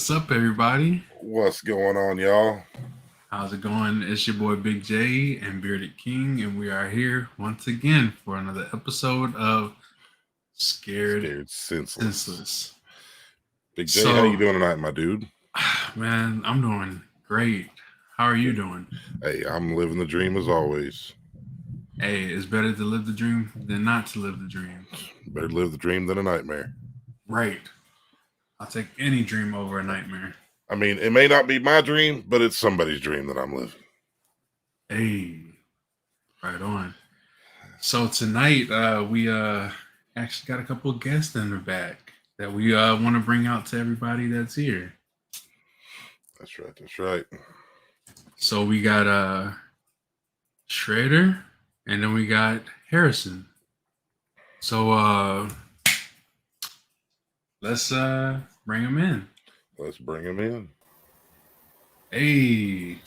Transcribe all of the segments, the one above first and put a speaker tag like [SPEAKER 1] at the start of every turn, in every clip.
[SPEAKER 1] What's up, everybody?
[SPEAKER 2] What's going on, y'all?
[SPEAKER 1] How's it going? It's your boy Big J and Bearded King, and we are here once again for another episode of Scared
[SPEAKER 2] Scared senseless.
[SPEAKER 1] Senseless.
[SPEAKER 2] Big J, how you
[SPEAKER 1] So,
[SPEAKER 2] doing tonight, my dude?
[SPEAKER 1] man, I'm doing great. How are you doing?
[SPEAKER 2] Hey, I'm living the dream as always.
[SPEAKER 1] Hey, it's better to live the dream than not to live the dream.
[SPEAKER 2] Better live the dream than a nightmare.
[SPEAKER 1] Right. I'll take any dream over a nightmare.
[SPEAKER 2] I mean, it may not be my dream, but it's somebody's dream that I'm living.
[SPEAKER 1] Hey, right on. So tonight, we actually got a couple of guests in the back that we want to bring out to everybody that's here.
[SPEAKER 2] That's right. That's right.
[SPEAKER 1] So we got Schrader, and then we got Harrison. So let's bring them in.
[SPEAKER 2] Let's bring them in.
[SPEAKER 1] Hey,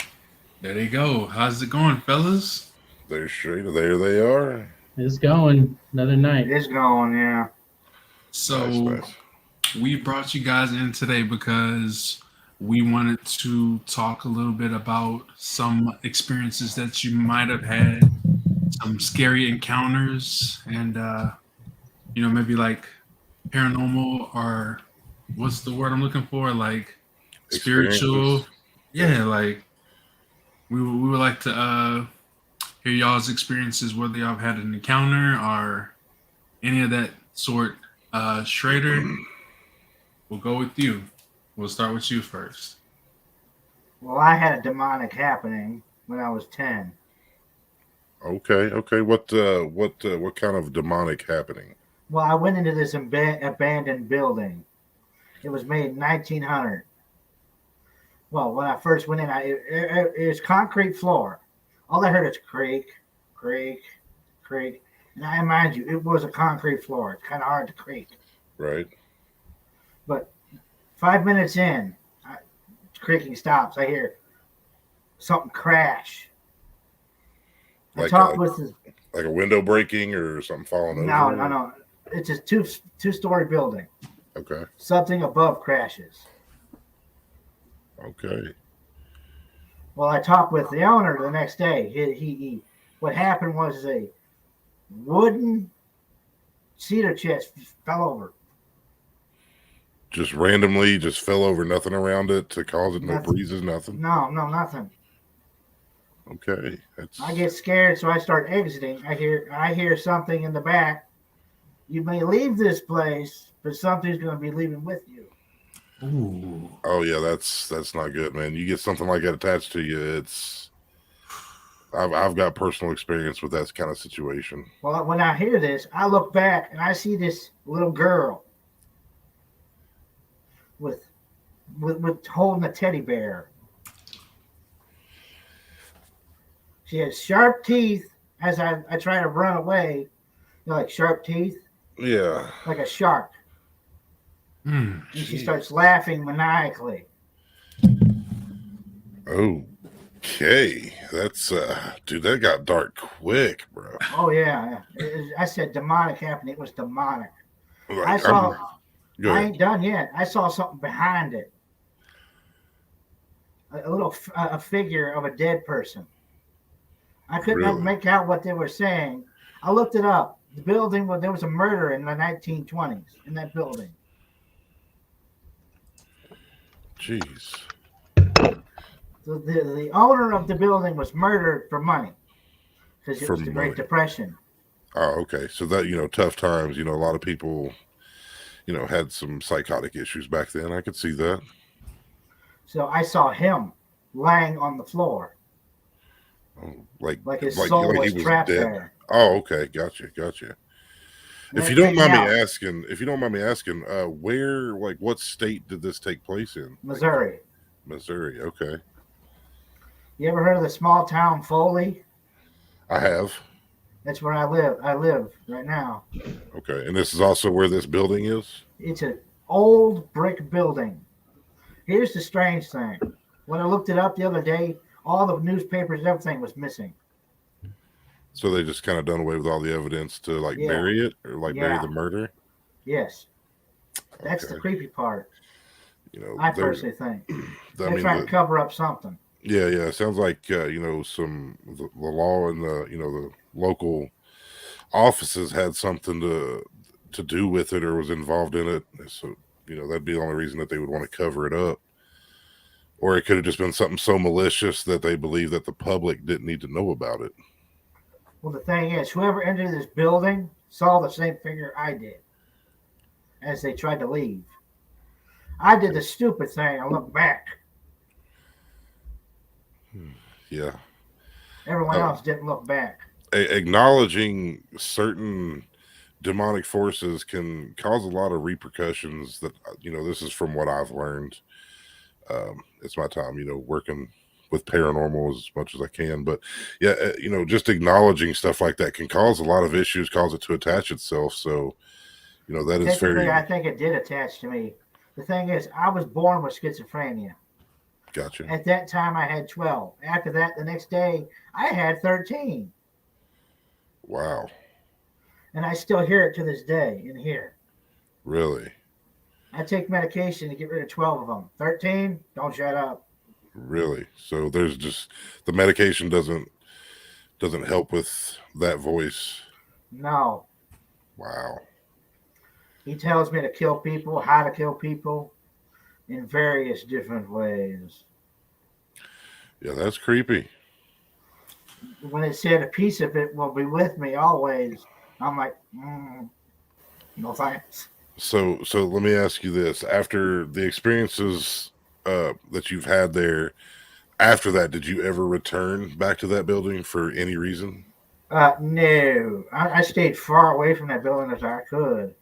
[SPEAKER 1] there they go. How's it going, fellas?
[SPEAKER 2] There's Schrader. There they are.
[SPEAKER 3] It's going another night.
[SPEAKER 4] It's going, yeah.
[SPEAKER 1] So
[SPEAKER 2] Nice.
[SPEAKER 1] we brought you guys in today because we wanted to talk a little bit about some experiences that you might have had, some scary encounters, and maybe like paranormal, or what's the word I'm looking for? Like spiritual.
[SPEAKER 2] Experiences.
[SPEAKER 1] Yeah, like we would like to hear y'all's experiences, whether y'all have had an encounter or any of that sort. Schrader, we'll go with you. We'll start with you first.
[SPEAKER 4] Well, I had a demonic happening when I was 10.
[SPEAKER 2] Okay. What kind of demonic happening?
[SPEAKER 4] Well, I went into this abandoned building. It was made in 1900. Well, when I first went in, it was concrete floor. All I heard is creak, creak, creak. And I remind you, it was a concrete floor. It's kind of hard to creak.
[SPEAKER 2] Right.
[SPEAKER 4] But 5 minutes in, creaking stops. I hear something crash. I talked with this.
[SPEAKER 2] Like a window breaking or something falling over?
[SPEAKER 4] No. It's a two-story building.
[SPEAKER 2] Okay.
[SPEAKER 4] Something above crashes.
[SPEAKER 2] Okay.
[SPEAKER 4] Well, I talked with the owner the next day. He what happened was a wooden cedar chest fell over.
[SPEAKER 2] Just randomly just fell over, nothing around it to cause it, no breezes, nothing?
[SPEAKER 4] No, nothing.
[SPEAKER 2] Okay.
[SPEAKER 4] I get scared, so I start exiting. I hear something in the back. You may leave this place, but something's going to be leaving with you.
[SPEAKER 1] Ooh.
[SPEAKER 2] Oh yeah, that's not good, man. You get something like that attached to you, I've got personal experience with that kind of situation.
[SPEAKER 4] Well, when I hear this, I look back and I see this little girl with holding a teddy bear. She has sharp teeth. As I try to run away, like sharp teeth.
[SPEAKER 2] Yeah.
[SPEAKER 4] Like a shark. And she starts laughing maniacally.
[SPEAKER 2] Okay. That's dude, that got dark quick, bro.
[SPEAKER 4] Oh yeah. I said demonic happening. It was demonic.
[SPEAKER 2] Like,
[SPEAKER 4] I ain't done yet. I saw something behind it. A figure of a dead person. I couldn't make out what they were saying. I looked it up. The building, there was a murder in the 1920s in that building.
[SPEAKER 2] Jeez.
[SPEAKER 4] The owner of the building was murdered for money because it was the Great Depression.
[SPEAKER 2] Oh, okay. So that, tough times, a lot of people, had some psychotic issues back then. I could see that.
[SPEAKER 4] So I saw him lying on the floor.
[SPEAKER 2] Oh,
[SPEAKER 4] like his soul was trapped
[SPEAKER 2] dead.
[SPEAKER 4] there.
[SPEAKER 2] Oh, okay. Gotcha. If you don't mind me asking, where, what state did this take place in?
[SPEAKER 4] Missouri.
[SPEAKER 2] Missouri. Okay.
[SPEAKER 4] You ever heard of the small town Foley?
[SPEAKER 2] I have.
[SPEAKER 4] That's where I live. I live right now.
[SPEAKER 2] Okay. And this is also where this building is?
[SPEAKER 4] It's an old brick building. Here's the strange thing. When I looked it up the other day, all the newspapers and everything was missing.
[SPEAKER 2] So they just kind of done away with all the evidence to bury it or bury the murder?
[SPEAKER 4] Yes. That's the creepy part. I
[SPEAKER 2] there.
[SPEAKER 4] personally think
[SPEAKER 2] I
[SPEAKER 4] they're
[SPEAKER 2] mean,
[SPEAKER 4] trying to cover up something.
[SPEAKER 2] yeah. It sounds like some the law and the local offices had something to do with it or was involved in it. So that'd be the only reason that they would want to cover it up. Or it could have just been something so malicious that they believe that the public didn't need to know about it.
[SPEAKER 4] Well, the thing is, whoever entered this building saw the same figure I did as they tried to leave. I did the stupid thing. I looked back.
[SPEAKER 2] Yeah.
[SPEAKER 4] Everyone else didn't look back.
[SPEAKER 2] Acknowledging certain demonic forces can cause a lot of repercussions that this is from what I've learned. It's my time working with paranormal as much as I can, but yeah, just acknowledging stuff like that can cause a lot of issues, cause it to attach itself. So that is
[SPEAKER 4] Technically,
[SPEAKER 2] very
[SPEAKER 4] I think it did attach to me. The thing is, I was born with schizophrenia.
[SPEAKER 2] gotcha.
[SPEAKER 4] At that time, I had 12. After that, the next day, I had 13.
[SPEAKER 2] Wow.
[SPEAKER 4] And I still hear it to this day in here.
[SPEAKER 2] Really?
[SPEAKER 4] I take medication to get rid of 12 of them. 13, don't shut up.
[SPEAKER 2] Really? So there's just the medication doesn't help with that voice.
[SPEAKER 4] No.
[SPEAKER 2] Wow.
[SPEAKER 4] He tells me to kill people, how to kill people in various different ways.
[SPEAKER 2] Yeah, that's creepy.
[SPEAKER 4] When it said a piece of it will be with me always, I'm like, no thanks.
[SPEAKER 2] So let me ask you this: after the experiences that you've had there, after that, did you ever return back to that building for any reason?
[SPEAKER 4] No. I stayed far away from that building as I could.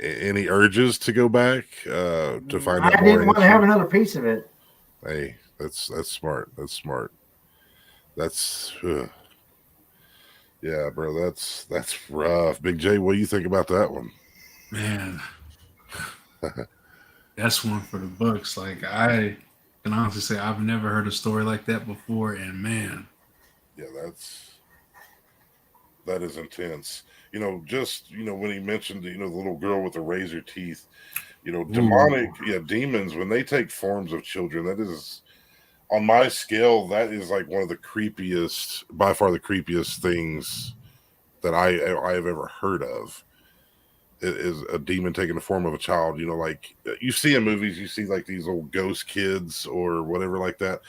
[SPEAKER 2] Any urges to go back to find
[SPEAKER 4] I
[SPEAKER 2] out more?
[SPEAKER 4] didn't want to have another piece of it.
[SPEAKER 2] Hey, that's smart. That's smart. That's yeah, bro. That's rough. Big J, what do you think about that one?
[SPEAKER 1] Man, that's one for the books. Like, I can honestly say I've never heard a story like that before, and man,
[SPEAKER 2] Yeah, that is intense. Just when he mentioned the little girl with the razor teeth, demonic, demons, when they take forms of children, that is, on my scale, that is like one of the creepiest, by far the creepiest things that I have ever heard of. It is a demon taking the form of a child. Like you see in movies, you see like these old ghost kids or whatever like that.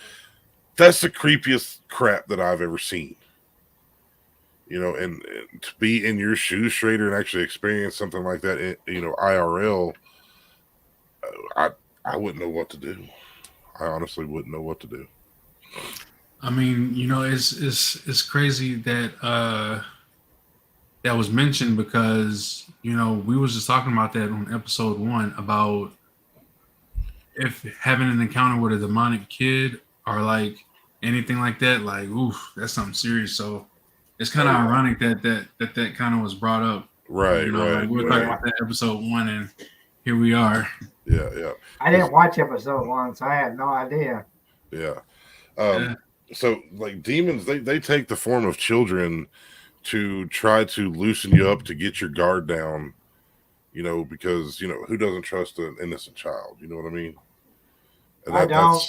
[SPEAKER 2] That's the creepiest crap that I've ever seen. And to be in your shoes, Schrader, and actually experience something like that, IRL, I wouldn't know what to do. I honestly wouldn't know what to do.
[SPEAKER 1] I mean, it's crazy that that was mentioned because we was just talking about that on episode 1 about if having an encounter with a demonic kid or like anything like that, like oof, that's something serious. So it's kind of ironic that kind of was brought up.
[SPEAKER 2] Right.
[SPEAKER 1] Like we were talking about that episode 1, and here we are.
[SPEAKER 2] Yeah.
[SPEAKER 4] I didn't watch episode 1, so I had no idea.
[SPEAKER 2] Yeah.
[SPEAKER 1] Yeah.
[SPEAKER 2] So like demons, they take the form of children to try to loosen you up to get your guard down, because who doesn't trust an innocent child? You know what I mean? And
[SPEAKER 4] I don't.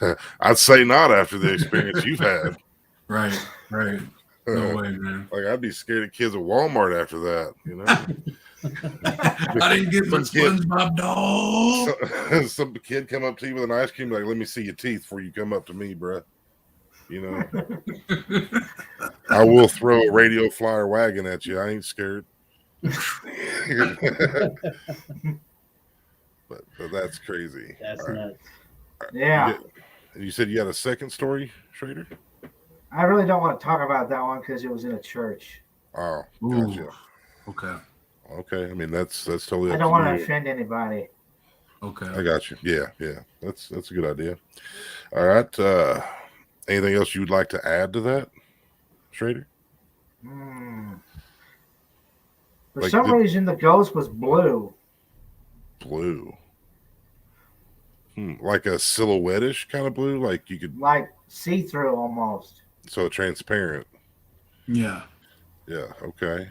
[SPEAKER 2] that's I'd say not after the experience you've had.
[SPEAKER 1] Right. No way, man.
[SPEAKER 2] Like I'd be scared of kids at Walmart after that.
[SPEAKER 1] I didn't get my SpongeBob dog.
[SPEAKER 2] Some kid come up to you with an ice cream, like, let me see your teeth before you come up to me, bruh. I will throw a radio flyer wagon at you. I ain't scared. but that's crazy.
[SPEAKER 3] That's nuts.
[SPEAKER 4] Yeah.
[SPEAKER 2] You said you had a second story, Schrader?
[SPEAKER 4] I really don't want to talk about that one because it was in a church.
[SPEAKER 2] Oh,
[SPEAKER 1] Ooh.
[SPEAKER 2] gotcha. Okay. I mean, that's totally.
[SPEAKER 4] I don't want to offend anybody.
[SPEAKER 1] Okay.
[SPEAKER 2] I got you. Yeah. That's a good idea. All right. Anything else you'd like to add to that, Schrader?
[SPEAKER 4] For some reason, the ghost was blue.
[SPEAKER 2] Blue. Like a silhouette-ish kind of blue, like you could
[SPEAKER 4] see-through almost.
[SPEAKER 2] So transparent.
[SPEAKER 1] Yeah.
[SPEAKER 2] Yeah. Okay.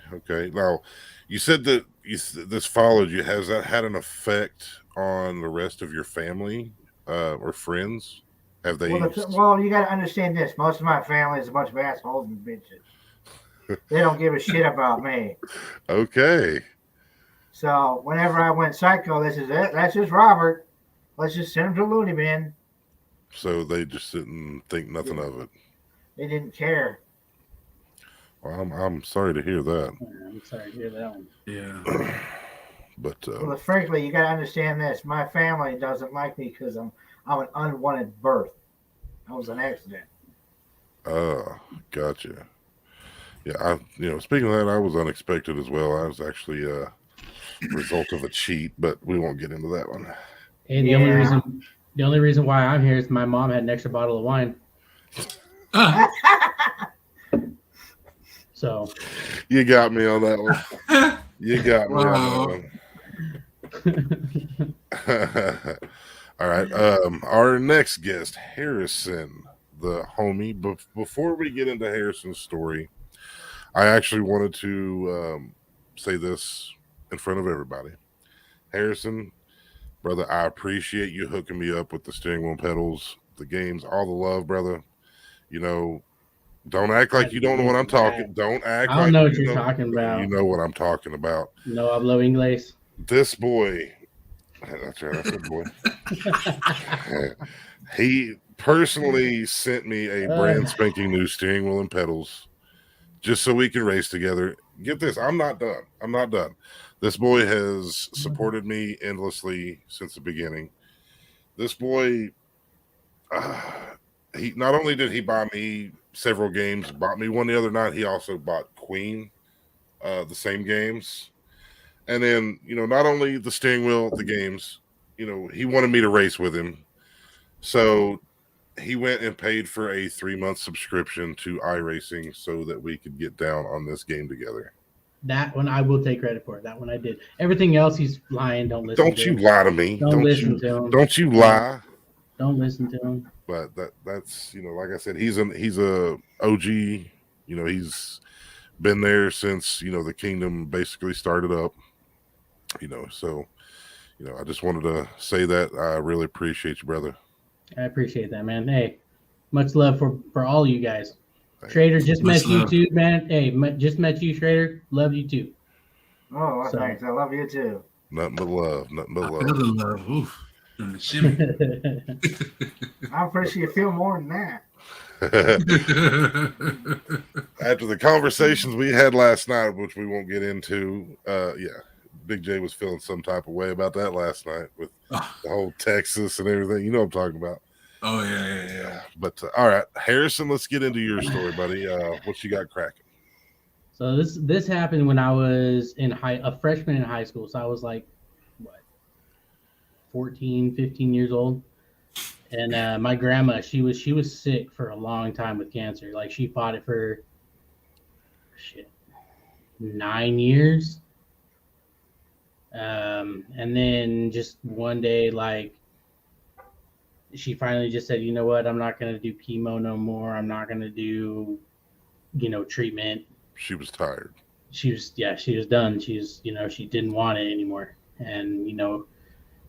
[SPEAKER 2] Now, you said that this followed you. Has that had an effect on the rest of your family or friends? Have they?
[SPEAKER 4] Well, you got to understand this. Most of my family is a bunch of assholes and bitches. They don't give a shit about me.
[SPEAKER 2] Okay.
[SPEAKER 4] So whenever I went psycho, this is it. That's just Robert. Let's just send him to a loony bin.
[SPEAKER 2] So they just didn't think nothing of it.
[SPEAKER 4] They didn't care.
[SPEAKER 2] Well, I'm sorry to hear that.
[SPEAKER 3] I'm sorry to hear that one.
[SPEAKER 1] Yeah.
[SPEAKER 2] But
[SPEAKER 4] Well, frankly, you got to understand this. My family doesn't like me because I'm an unwanted birth. I was an accident.
[SPEAKER 2] gotcha. Yeah, speaking of that, I was unexpected as well. I was actually a result of a cheat, but we won't get into that one.
[SPEAKER 3] Hey, the only reason why I'm here is my mom had an extra bottle of wine. So
[SPEAKER 2] you got me on that one. You got me on that one. All right. Our next guest, Harrison, the homie. Before we get into Harrison's story, I actually wanted to say this in front of everybody. Harrison, brother, I appreciate you hooking me up with the steering wheel pedals, the games, all the love, brother. Don't act like you don't know what I'm talking. Don't act.
[SPEAKER 3] I don't know what you're talking about.
[SPEAKER 2] You know what I'm talking about.
[SPEAKER 3] No hablo inglés.
[SPEAKER 2] This boy, that's right. I said boy. He personally sent me a brand spanking new steering wheel and pedals, just so we can race together. Get this, I'm not done. This boy has supported me endlessly since the beginning. This boy, he not only did he buy me several games, bought me one the other night, he also bought Queen, the same games. And then, not only the steering wheel, the games, he wanted me to race with him. So he went and paid for a 3-month subscription to iRacing so that we could get down on this game together.
[SPEAKER 3] That one I will take credit for. That one I did. Everything else he's lying. Don't listen.
[SPEAKER 2] Don't you lie to me.
[SPEAKER 3] Don't listen to him.
[SPEAKER 2] Don't you lie.
[SPEAKER 3] Don't listen to him.
[SPEAKER 2] But that's like I said, he's a OG. He's been there since the kingdom basically started up. So I just wanted to say that I really appreciate you, brother.
[SPEAKER 3] I appreciate that, man. Hey, much love for all you guys. Schrader, just met you too, man. Hey, just met you, Schrader. Love you too.
[SPEAKER 4] Oh, well, thanks. I love you too.
[SPEAKER 2] Nothing but love. Nothing but love.
[SPEAKER 1] Another love. Oof. Doing the shimmy.
[SPEAKER 4] I'm pretty sure you feel more than that.
[SPEAKER 2] After the conversations we had last night, which we won't get into, Big J was feeling some type of way about that last night with the whole Texas and everything. You know what I'm talking about.
[SPEAKER 1] Oh, yeah.
[SPEAKER 2] But all right, Harrison, let's get into your story, buddy. What you got cracking?
[SPEAKER 3] So this happened when I was a freshman in high school. So I was like, 14, 15 years old. And my grandma, she was sick for a long time with cancer. Like she fought it for 9 years. And then just one day, like, she finally just said, you know what, I'm not going to do chemo no more. I'm not going to do, treatment.
[SPEAKER 2] She was tired.
[SPEAKER 3] She was done. She didn't want it anymore. And,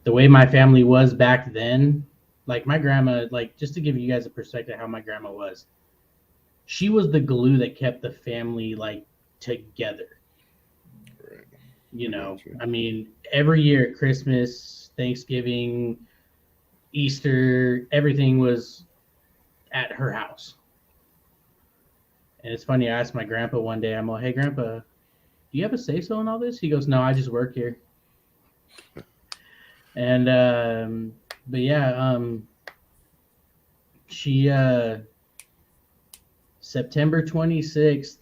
[SPEAKER 3] the way my family was back then, like my grandma, like just to give you guys a perspective how my grandma was, she was the glue that kept the family like together. Right. I mean, every year, Christmas, Thanksgiving, Easter, everything was at her house. And it's funny, I asked my grandpa one day, I'm like, hey, Grandpa, do you have a say-so in all this? He goes, no, I just work here. And, but yeah, she, September 26th,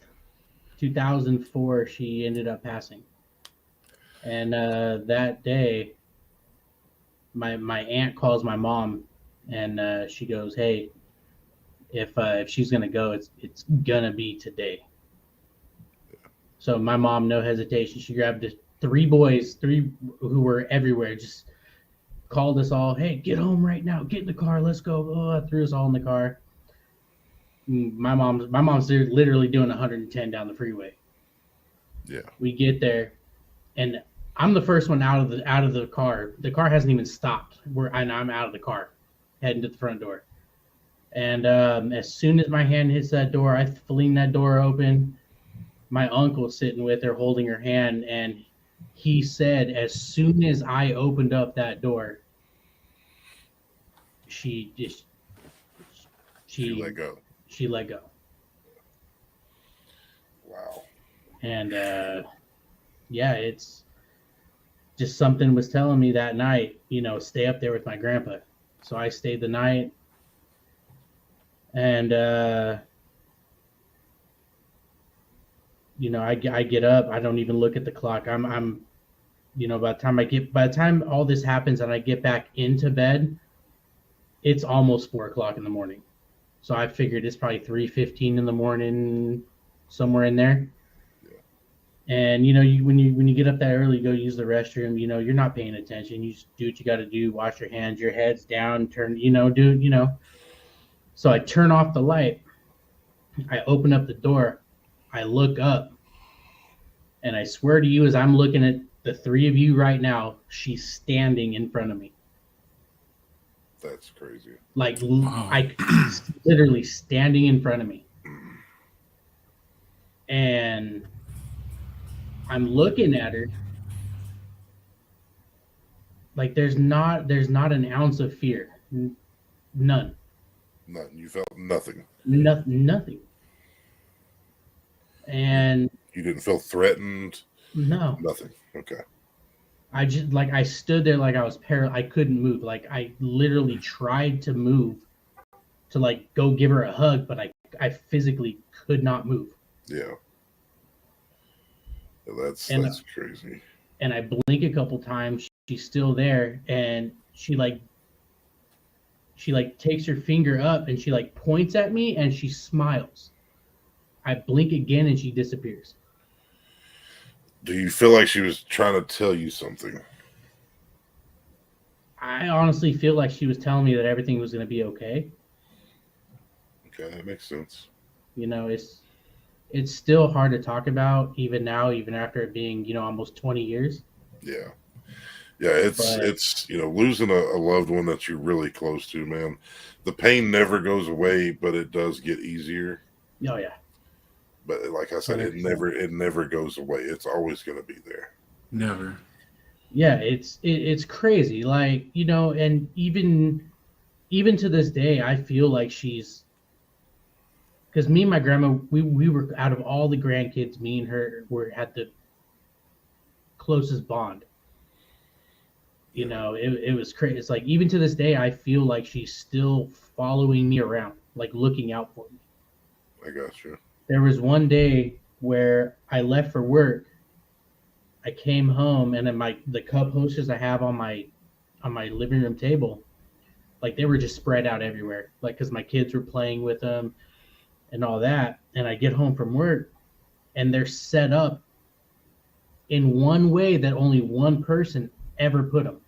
[SPEAKER 3] 2004, she ended up passing. And that day, my aunt calls my mom, and she goes, "Hey, if she's gonna go, it's gonna be today." So my mom, no hesitation, she grabbed three boys, who were everywhere, just called us all, "Hey, get home right now! Get in the car, let's go!" Oh, threw us all in the car. My mom's literally doing 110 down the freeway.
[SPEAKER 2] Yeah.
[SPEAKER 3] We get there, and I'm the first one out of the car. The car hasn't even stopped. And I'm out of the car, heading to the front door. And as soon as my hand hits that door, I fling that door open. My uncle's sitting with her, holding her hand, and he said, as soon as I opened up that door, she just
[SPEAKER 2] She let go.
[SPEAKER 3] She let go.
[SPEAKER 2] Wow.
[SPEAKER 3] And yeah, it's just something was telling me that night, stay up there with my grandpa. So I stayed the night, and I get up. I don't even look at the clock. I'm by the time all this happens and I get back into bed, it's almost 4 o'clock in the morning. So I figured it's probably 3:15 in the morning, somewhere in there. Yeah. And when you get up that early, go use the restroom. You're not paying attention. You just do what you got to do. Wash your hands. Your head's down. Turn. Do. So I turn off the light. I open up the door. I look up. And I swear to you, as I'm looking at the three of you right now, she's standing in front of me.
[SPEAKER 2] That's crazy.
[SPEAKER 3] Like, I literally standing in front of me. And I'm looking at her. Like, there's not an ounce of fear. None.
[SPEAKER 2] None. You felt nothing.
[SPEAKER 3] Nothing. And
[SPEAKER 2] you didn't feel threatened?
[SPEAKER 3] No.
[SPEAKER 2] Nothing. Okay.
[SPEAKER 3] I just I stood there like I was paralyzed. I couldn't move. Like I literally tried to move to go give her a hug, but I physically could not move.
[SPEAKER 2] Yeah. That's crazy.
[SPEAKER 3] And I blink a couple times. She's still there, and she takes her finger up and she points at me and she smiles. I blink again and she disappears.
[SPEAKER 2] Do you feel like she was trying to tell you something?
[SPEAKER 3] I honestly feel like she was telling me that everything was going to be okay.
[SPEAKER 2] Okay, that makes sense.
[SPEAKER 3] It's still hard to talk about even now, even after it being, almost 20 years.
[SPEAKER 2] Yeah. Yeah, it's losing a loved one that you're really close to, man. The pain never goes away, but it does get easier.
[SPEAKER 3] Oh yeah.
[SPEAKER 2] But like I said, 100%. it never goes away. It's always going to be there.
[SPEAKER 1] Never.
[SPEAKER 3] Yeah, it's crazy. And even to this day, I feel like she's, because me and my grandma, we were, out of all the grandkids, me and her had the closest bond. It was crazy. It's like, even to this day, I feel like she's still following me around, looking out for me.
[SPEAKER 2] I got you.
[SPEAKER 3] There was one day where I left for work. I came home, and then the cup hostess I have on my living room table, they were just spread out everywhere, because my kids were playing with them and all that. And I get home from work, and they're set up in one way that only one person ever put them.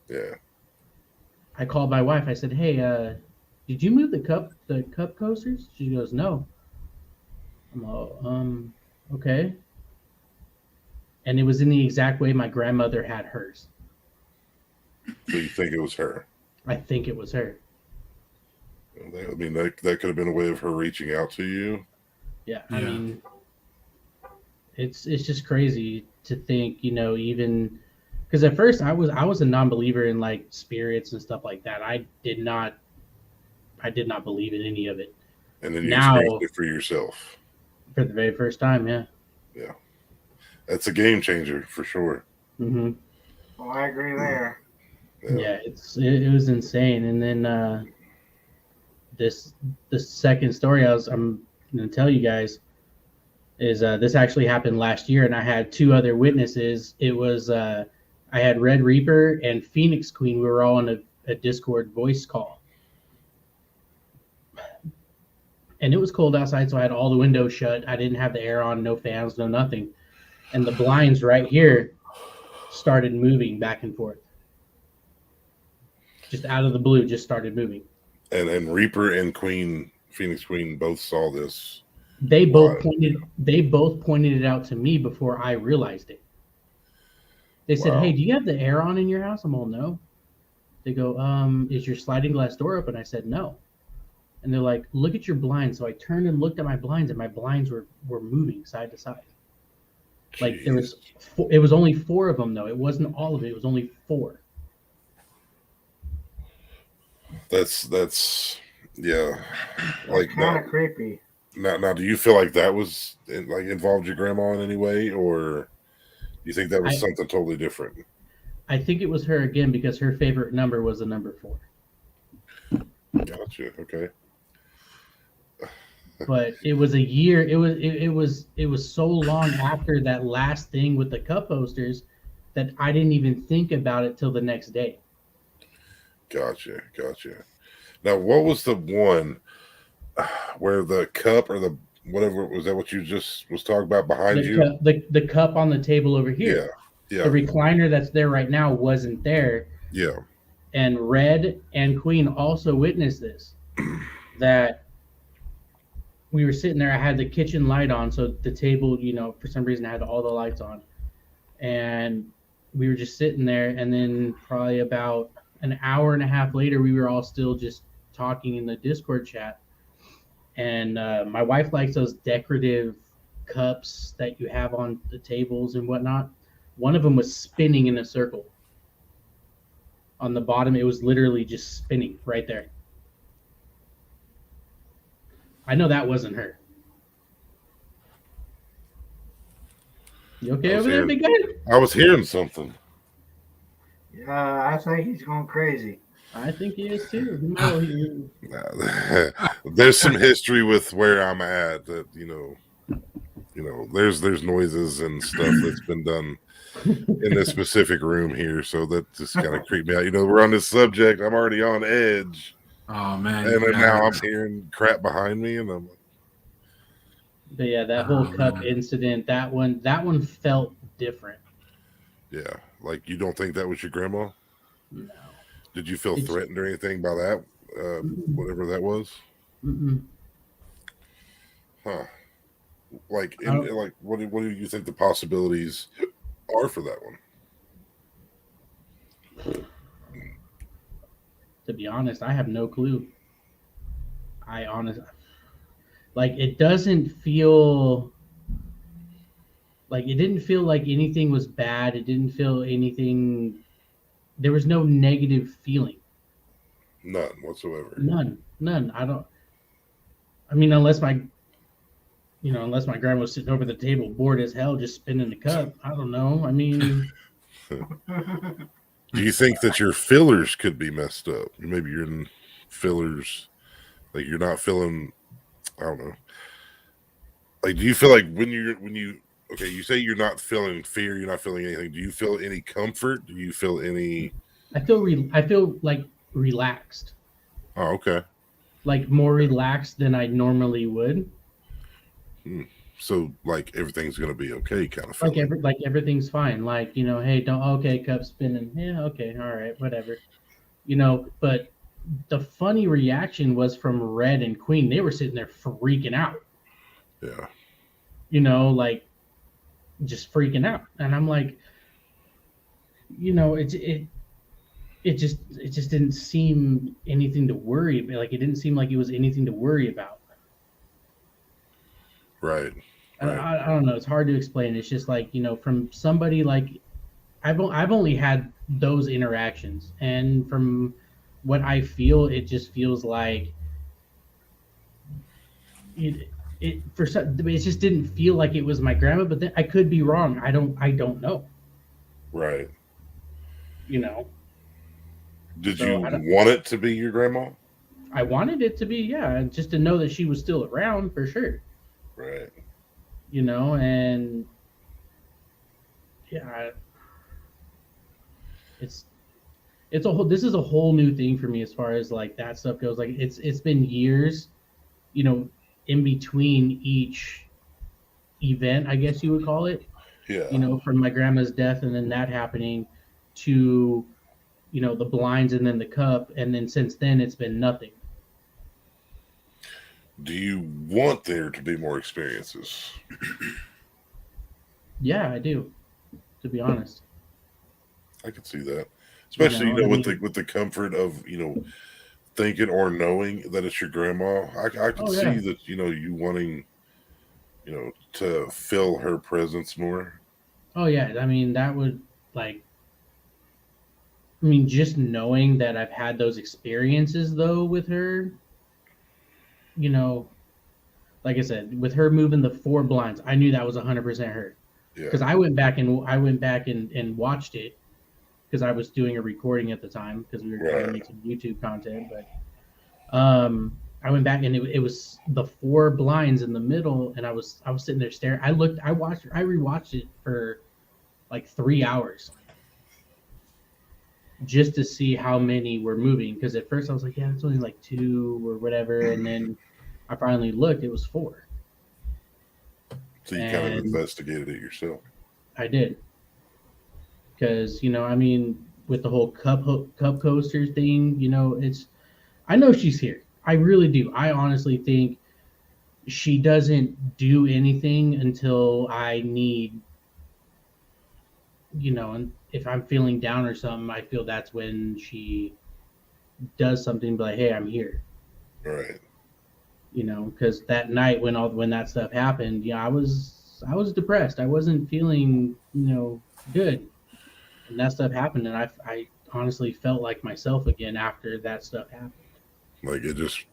[SPEAKER 2] Yeah.
[SPEAKER 3] I called my wife. I said, "Hey, did you move the cup coasters?" She goes, "No." I'm all, okay. And it was in the exact way my grandmother had hers.
[SPEAKER 2] So you think it was her?
[SPEAKER 3] I think it was her.
[SPEAKER 2] I mean, that could have been a way of her reaching out to you.
[SPEAKER 3] Yeah. I mean, it's just crazy to think, even because at first I was a non-believer in spirits and stuff like that. I did not believe in any of it.
[SPEAKER 2] And then you experienced it for yourself.
[SPEAKER 3] For the very first time, yeah.
[SPEAKER 2] Yeah. That's a game changer for sure.
[SPEAKER 3] Mm-hmm.
[SPEAKER 4] Well, I agree there.
[SPEAKER 3] Yeah, it was insane. And then the second story I'm going to tell you guys is this actually happened last year, and I had two other witnesses. It was I had Red Reaper and Phoenix Queen. We were all on a Discord voice call. And it was cold outside, so I had all the windows shut. I didn't have the air on, no fans, no nothing. And the blinds right here started moving back and forth. Just out of the blue, just started moving.
[SPEAKER 2] And Reaper and Phoenix Queen both saw this.
[SPEAKER 3] They both pointed it out to me before I realized it. They said,
[SPEAKER 2] Wow.
[SPEAKER 3] "Hey, do you have the air on in your house?" I'm all, "No." They go, "Is your sliding glass door open?" I said, "No." And they're like, "Look at your blinds." So I turned and looked at my blinds, and my blinds were moving side to side. Like there
[SPEAKER 2] Jeez.
[SPEAKER 3] was, it was only four of them though. It wasn't all of it. It was only four.
[SPEAKER 2] That's yeah.
[SPEAKER 4] That's
[SPEAKER 2] Like
[SPEAKER 4] kind
[SPEAKER 2] now,
[SPEAKER 4] of creepy.
[SPEAKER 2] now, do you feel like that was like involved your grandma in any way, or you think that was
[SPEAKER 3] I
[SPEAKER 2] something totally different?
[SPEAKER 3] I think it was her again because her favorite number was the number 4.
[SPEAKER 2] Gotcha. Okay.
[SPEAKER 3] But it was a year. It was so long after that last thing with the cup posters that I didn't even think about it till the next day.
[SPEAKER 2] Gotcha. Now, what was the one where the cup or the whatever was that? What you just was talking about behind
[SPEAKER 3] The
[SPEAKER 2] you?
[SPEAKER 3] cup, the cup on the table over
[SPEAKER 2] Yeah.
[SPEAKER 3] here. The
[SPEAKER 2] Yeah.
[SPEAKER 3] recliner that's there right now wasn't there,
[SPEAKER 2] Yeah.
[SPEAKER 3] and Red and Queen also witnessed this. That we were sitting there. I had the kitchen light on, so the table, for some reason, I had all the lights on, and we were just sitting there. And then probably about an hour and a half later, we were all still just talking in the Discord chat. And my wife likes those decorative cups that you have on the tables and whatnot. One of them was spinning in a circle. On the bottom, it was literally just spinning right there. I know that wasn't her. You
[SPEAKER 2] I
[SPEAKER 3] okay
[SPEAKER 2] was
[SPEAKER 3] over there,
[SPEAKER 2] hearing.
[SPEAKER 3] big guy?
[SPEAKER 2] I was hearing something.
[SPEAKER 4] I think he's going crazy.
[SPEAKER 3] I think he is too. No,
[SPEAKER 2] There's some history with where I'm at that there's noises and stuff that's been done in this specific room here, so that just kind of creeped me out. We're on this subject. I'm already on edge,
[SPEAKER 1] Oh man,
[SPEAKER 2] and then now I'm
[SPEAKER 1] guys.
[SPEAKER 2] hearing crap behind me, and I'm like,
[SPEAKER 3] But yeah, that whole
[SPEAKER 1] Oh
[SPEAKER 3] cup
[SPEAKER 1] man.
[SPEAKER 3] incident, that one felt different.
[SPEAKER 2] yeah, like you don't think that was your grandma?
[SPEAKER 3] No,
[SPEAKER 2] Did you feel
[SPEAKER 3] it's
[SPEAKER 2] threatened or anything by that?
[SPEAKER 3] mm-mm,
[SPEAKER 2] Whatever that was,
[SPEAKER 3] mm-mm.
[SPEAKER 2] huh? Like,
[SPEAKER 3] I don't.
[SPEAKER 2] like, what do you think the possibilities are for that one?
[SPEAKER 3] To be honest, I have no clue. I honestly, like, it didn't feel like anything was bad. It didn't feel anything. There was no negative feeling.
[SPEAKER 2] None whatsoever.
[SPEAKER 3] None. I don't. I mean, unless my grandma was sitting over the table, bored as hell, just spinning the cup. I don't know. I mean,
[SPEAKER 2] Do you think that your fillers could be messed up? Maybe you're in fillers, like you're not feeling. I don't know. Like, do you feel like when you okay? You say you're not feeling fear. You're not feeling anything. Do you feel any comfort? Do you feel any?
[SPEAKER 3] I feel like relaxed,
[SPEAKER 2] Oh, okay.
[SPEAKER 3] like more relaxed than I normally would.
[SPEAKER 2] Hmm. So, like everything's gonna be okay, kind of
[SPEAKER 3] Like
[SPEAKER 2] feeling.
[SPEAKER 3] everything's fine. Like, hey, don't okay, cup spinning. Yeah, okay, all right, whatever. But the funny reaction was from Red and Queen. They were sitting there freaking out.
[SPEAKER 2] Yeah.
[SPEAKER 3] Like just freaking out. And I'm like, it just didn't seem anything to worry about. Like it didn't seem like it was anything to worry about.
[SPEAKER 2] Right. Right.
[SPEAKER 3] I don't know. It's hard to explain. It's just like, from somebody like I've only had those interactions, and from what I feel, it just feels like it just didn't feel like it was my grandma. But then I could be wrong. I don't know.
[SPEAKER 2] Right.
[SPEAKER 3] You know.
[SPEAKER 2] Did
[SPEAKER 3] So
[SPEAKER 2] you want it to be your grandma?
[SPEAKER 3] I wanted it to be, yeah, just to know that she was still around for sure.
[SPEAKER 2] Right.
[SPEAKER 3] And yeah, it's this is a whole new thing for me as far as like that stuff goes. Like it's been years, in between each event, I guess you would call it.
[SPEAKER 2] Yeah.
[SPEAKER 3] From my grandma's death and then that happening to the blinds and then the cup, and then since then it's been nothing.
[SPEAKER 2] Do you want there to be more experiences?
[SPEAKER 3] Yeah, I do, to be honest.
[SPEAKER 2] I can see that,
[SPEAKER 3] You
[SPEAKER 2] especially
[SPEAKER 3] know, I
[SPEAKER 2] with
[SPEAKER 3] mean,
[SPEAKER 2] the comfort of thinking or knowing that it's your grandma. I could
[SPEAKER 3] oh yeah,
[SPEAKER 2] see that you wanting to feel her presence more.
[SPEAKER 3] oh yeah. I mean, that would like. I mean, just knowing that I've had those experiences though with her, you know, like I said, with her moving the four blinds, I knew that was 100% her
[SPEAKER 2] Yeah,
[SPEAKER 3] because I went back and watched it because I was doing a recording at the time because we were trying to
[SPEAKER 2] right.
[SPEAKER 3] make some YouTube content. But I went back and it was the four blinds in the middle, and I was sitting there staring. I rewatched it for like 3 hours just to see how many were moving because at first I was like, yeah, it's only like two or whatever, and then I finally looked, it was four,
[SPEAKER 2] So you kind of
[SPEAKER 3] and
[SPEAKER 2] investigated it yourself.
[SPEAKER 3] I did because I mean, with the whole cup coaster thing, it's I know she's here. I really do. I honestly think she doesn't do anything until I need, and if I'm feeling down or something, I feel that's when she does something like, hey, I'm here.
[SPEAKER 2] Right.
[SPEAKER 3] Because that night when that stuff happened, I was depressed. I wasn't feeling, good. And that stuff happened, and I honestly felt like myself again after that stuff happened.
[SPEAKER 2] Like it just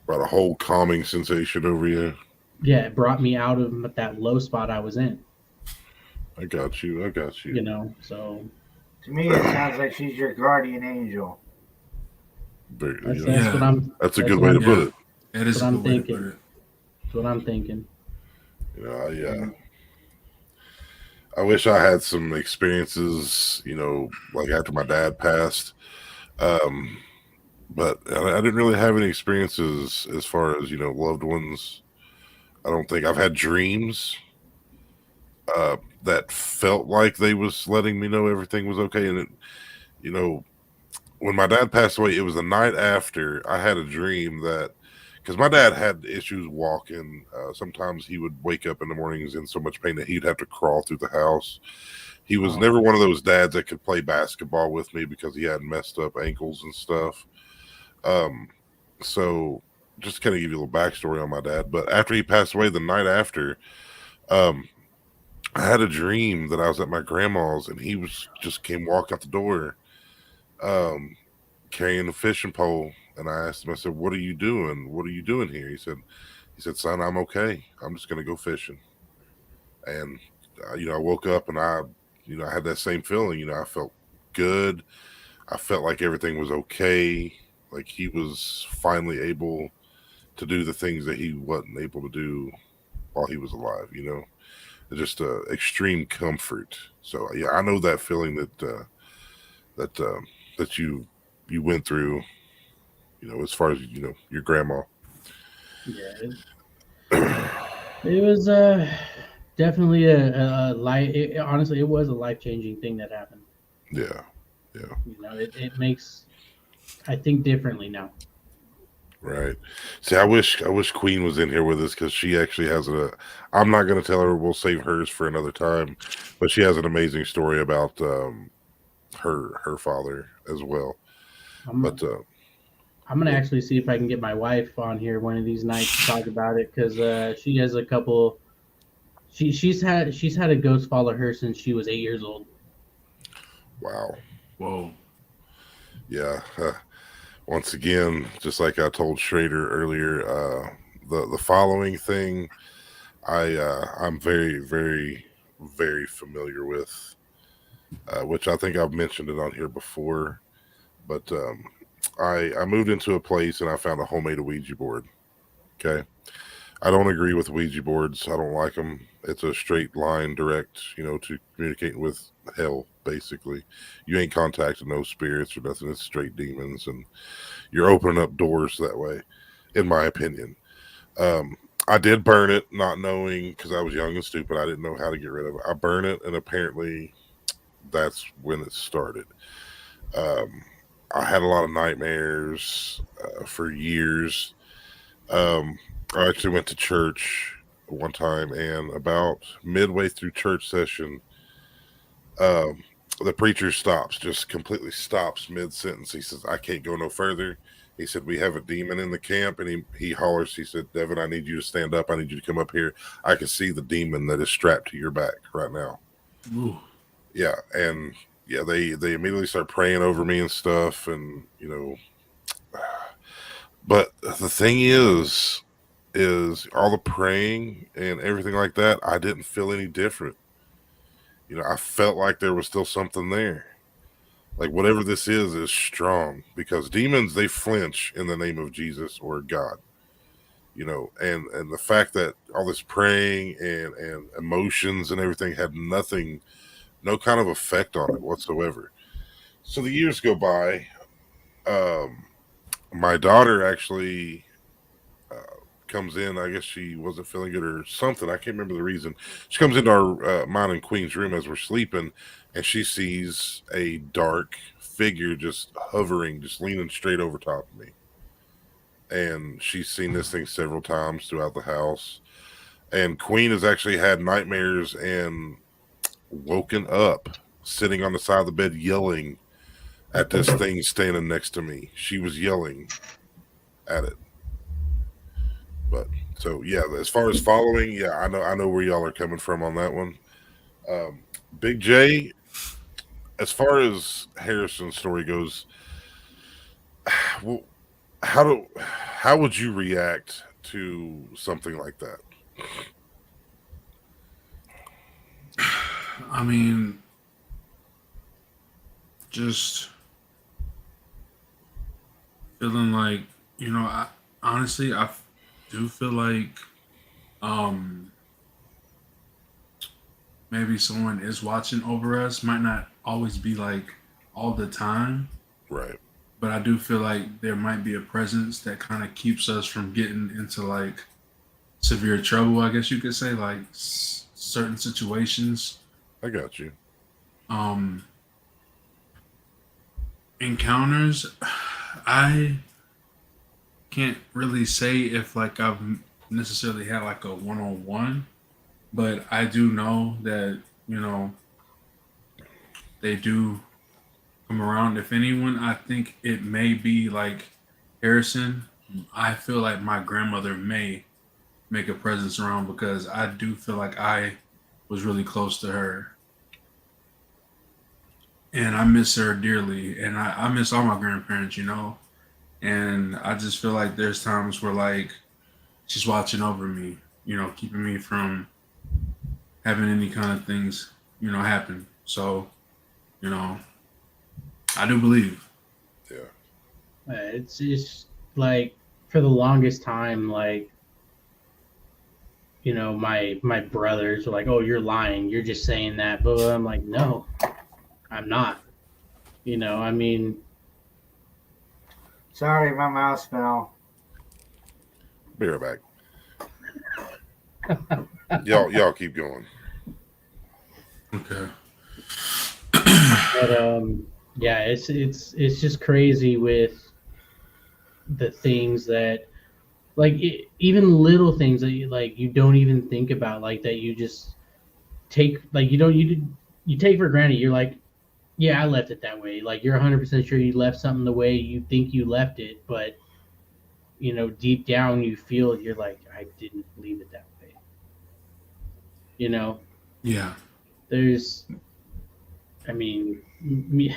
[SPEAKER 2] brought a whole calming sensation over you.
[SPEAKER 3] Yeah, it brought me out of that low spot I was in,
[SPEAKER 2] I got you. I got you.
[SPEAKER 3] So
[SPEAKER 4] To me, it sounds like she's your guardian angel.
[SPEAKER 2] But,
[SPEAKER 3] that's what
[SPEAKER 1] Yeah,
[SPEAKER 3] I'm
[SPEAKER 2] that's a
[SPEAKER 3] that's
[SPEAKER 2] good
[SPEAKER 3] what
[SPEAKER 2] way to
[SPEAKER 3] I'm
[SPEAKER 2] put
[SPEAKER 1] yeah,
[SPEAKER 2] it.
[SPEAKER 1] that
[SPEAKER 3] that's
[SPEAKER 1] is
[SPEAKER 3] what
[SPEAKER 1] a
[SPEAKER 3] I'm
[SPEAKER 1] good way to put
[SPEAKER 3] thinking.
[SPEAKER 1] it.
[SPEAKER 3] That's what I'm thinking.
[SPEAKER 2] I
[SPEAKER 3] And
[SPEAKER 2] I wish I had some experiences, like after my dad passed. Um, but I didn't really have any experiences as far as loved ones. I don't think I've had dreams that felt like they was letting me know everything was okay. And you know, when my dad passed away, it was the night after I had a dream that because my dad had issues walking. Sometimes he would wake up in the mornings in so much pain that he'd have to crawl through the house. He was
[SPEAKER 3] oh,
[SPEAKER 2] never one of those dads that could play basketball with me because he had messed up ankles and stuff. Um, so just kind of give you a little backstory on my dad. But after he passed away, the night after, um, I had a dream that I was at my grandma's and he was just came walk out the door, um, carrying a fishing pole. And I asked him, I said, "What are you doing? What are you doing here?" He said, "Son, I'm okay. I'm just gonna go fishing." And I woke up and I had that same feeling. I felt good. I felt like everything was okay. Like he was finally able to do the things that he wasn't able to do while he was alive. Just extreme comfort. So yeah, I know that feeling that that you went through. As far as your grandma.
[SPEAKER 3] yeah, it was definitely a life. Honestly, it was a life changing thing that happened.
[SPEAKER 2] Yeah, yeah,
[SPEAKER 3] It makes I think differently now.
[SPEAKER 2] right. See, I wish Queen was in here with us because she actually has a. I'm not going to tell her. We'll save hers for another time, but she has an amazing story about her father as well.
[SPEAKER 3] I'm
[SPEAKER 2] But
[SPEAKER 3] I'm gonna
[SPEAKER 2] yeah,
[SPEAKER 3] actually see if I can get my wife on here one of these nights to talk about it because she has a couple. She's had a ghost follow her since she was 8 years old.
[SPEAKER 2] wow,
[SPEAKER 1] Whoa.
[SPEAKER 2] yeah. Once again, just like I told Schrader earlier, the following thing I'm very very very familiar with, which I think I've mentioned it on here before. But I moved into a place and I found a homemade Ouija board. Okay, I don't agree with Ouija boards. I don't like them. It's a straight line, direct, to communicating with hell. Basically, you ain't contacting no spirits or nothing. It's straight demons, and you're opening up doors that way, in my opinion. Um, I did burn it, not knowing because I was young and stupid. I didn't know how to get rid of it. I burned it, and apparently that's when it started. Um, I had a lot of nightmares for years. Um, I actually went to church one time, and about midway through church session, um, The preacher stops, just completely stops mid sentence. He says, "I can't go no further." He said, "We have a demon in the camp," and he hollers. He said, "Devin, I need you to stand up. I need you to come up here. I can see the demon that is strapped to your back right now."
[SPEAKER 1] Ooh.
[SPEAKER 2] Yeah, and yeah, they immediately start praying over me and stuff, and but the thing is all the praying and everything like that, I didn't feel any different. I felt like there was still something there. Like whatever this is strong, because demons, they flinch in the name of Jesus or God. And the fact that all this praying and emotions and everything had no kind of effect on it whatsoever. So the years go by. My daughter actually comes in. I guess she wasn't feeling good or something. I can't remember the reason. She comes into our mine and Queen's room as we're sleeping, and she sees a dark figure just hovering, just leaning straight over top of me. And she's seen this thing several times throughout the house. And Queen has actually had nightmares and woken up sitting on the side of the bed yelling at this thing standing next to me. She was yelling at it. But so yeah, as far as following, yeah, I know where y'all are coming from on that one. Big J, as far as Harrison's story goes, well, how would you react to something like that?
[SPEAKER 1] I mean, just feeling like, honestly, I do feel like um maybe someone is watching over us. Might not always be like all the time,
[SPEAKER 2] Right.
[SPEAKER 1] but I do feel like there might be a presence that kind of keeps us from getting into like severe trouble, I guess you could say, like certain situations.
[SPEAKER 2] I got you.
[SPEAKER 1] Um, Encounters, I can't really say if like I've necessarily had like a one on one, but I do know that they do come around. If anyone, I think it may be like Harrison. I feel like my grandmother may make a presence around because I do feel like I was really close to her. And I miss her dearly. And I miss all my grandparents. And I just feel like there's times where like she's watching over me, keeping me from having any kind of things, happen. So, you know, I do believe.
[SPEAKER 2] Yeah.
[SPEAKER 3] It's just like for the longest time, like my brothers were like, "Oh, you're lying. You're just saying that." But I'm like, "No, I'm not." I mean,
[SPEAKER 4] Sorry, my mouse fell.
[SPEAKER 2] Be right back. y'all keep going.
[SPEAKER 1] Okay.
[SPEAKER 3] but yeah, it's just crazy with the things that like even little things that you don't even think about, like that you just take, like you take for granted. You're like, yeah, I left it that way. Like you're 100% sure you left something the way you think you left it, but deep down you feel, you're like, I didn't leave it that way.
[SPEAKER 1] Yeah.
[SPEAKER 3] There's, I mean, me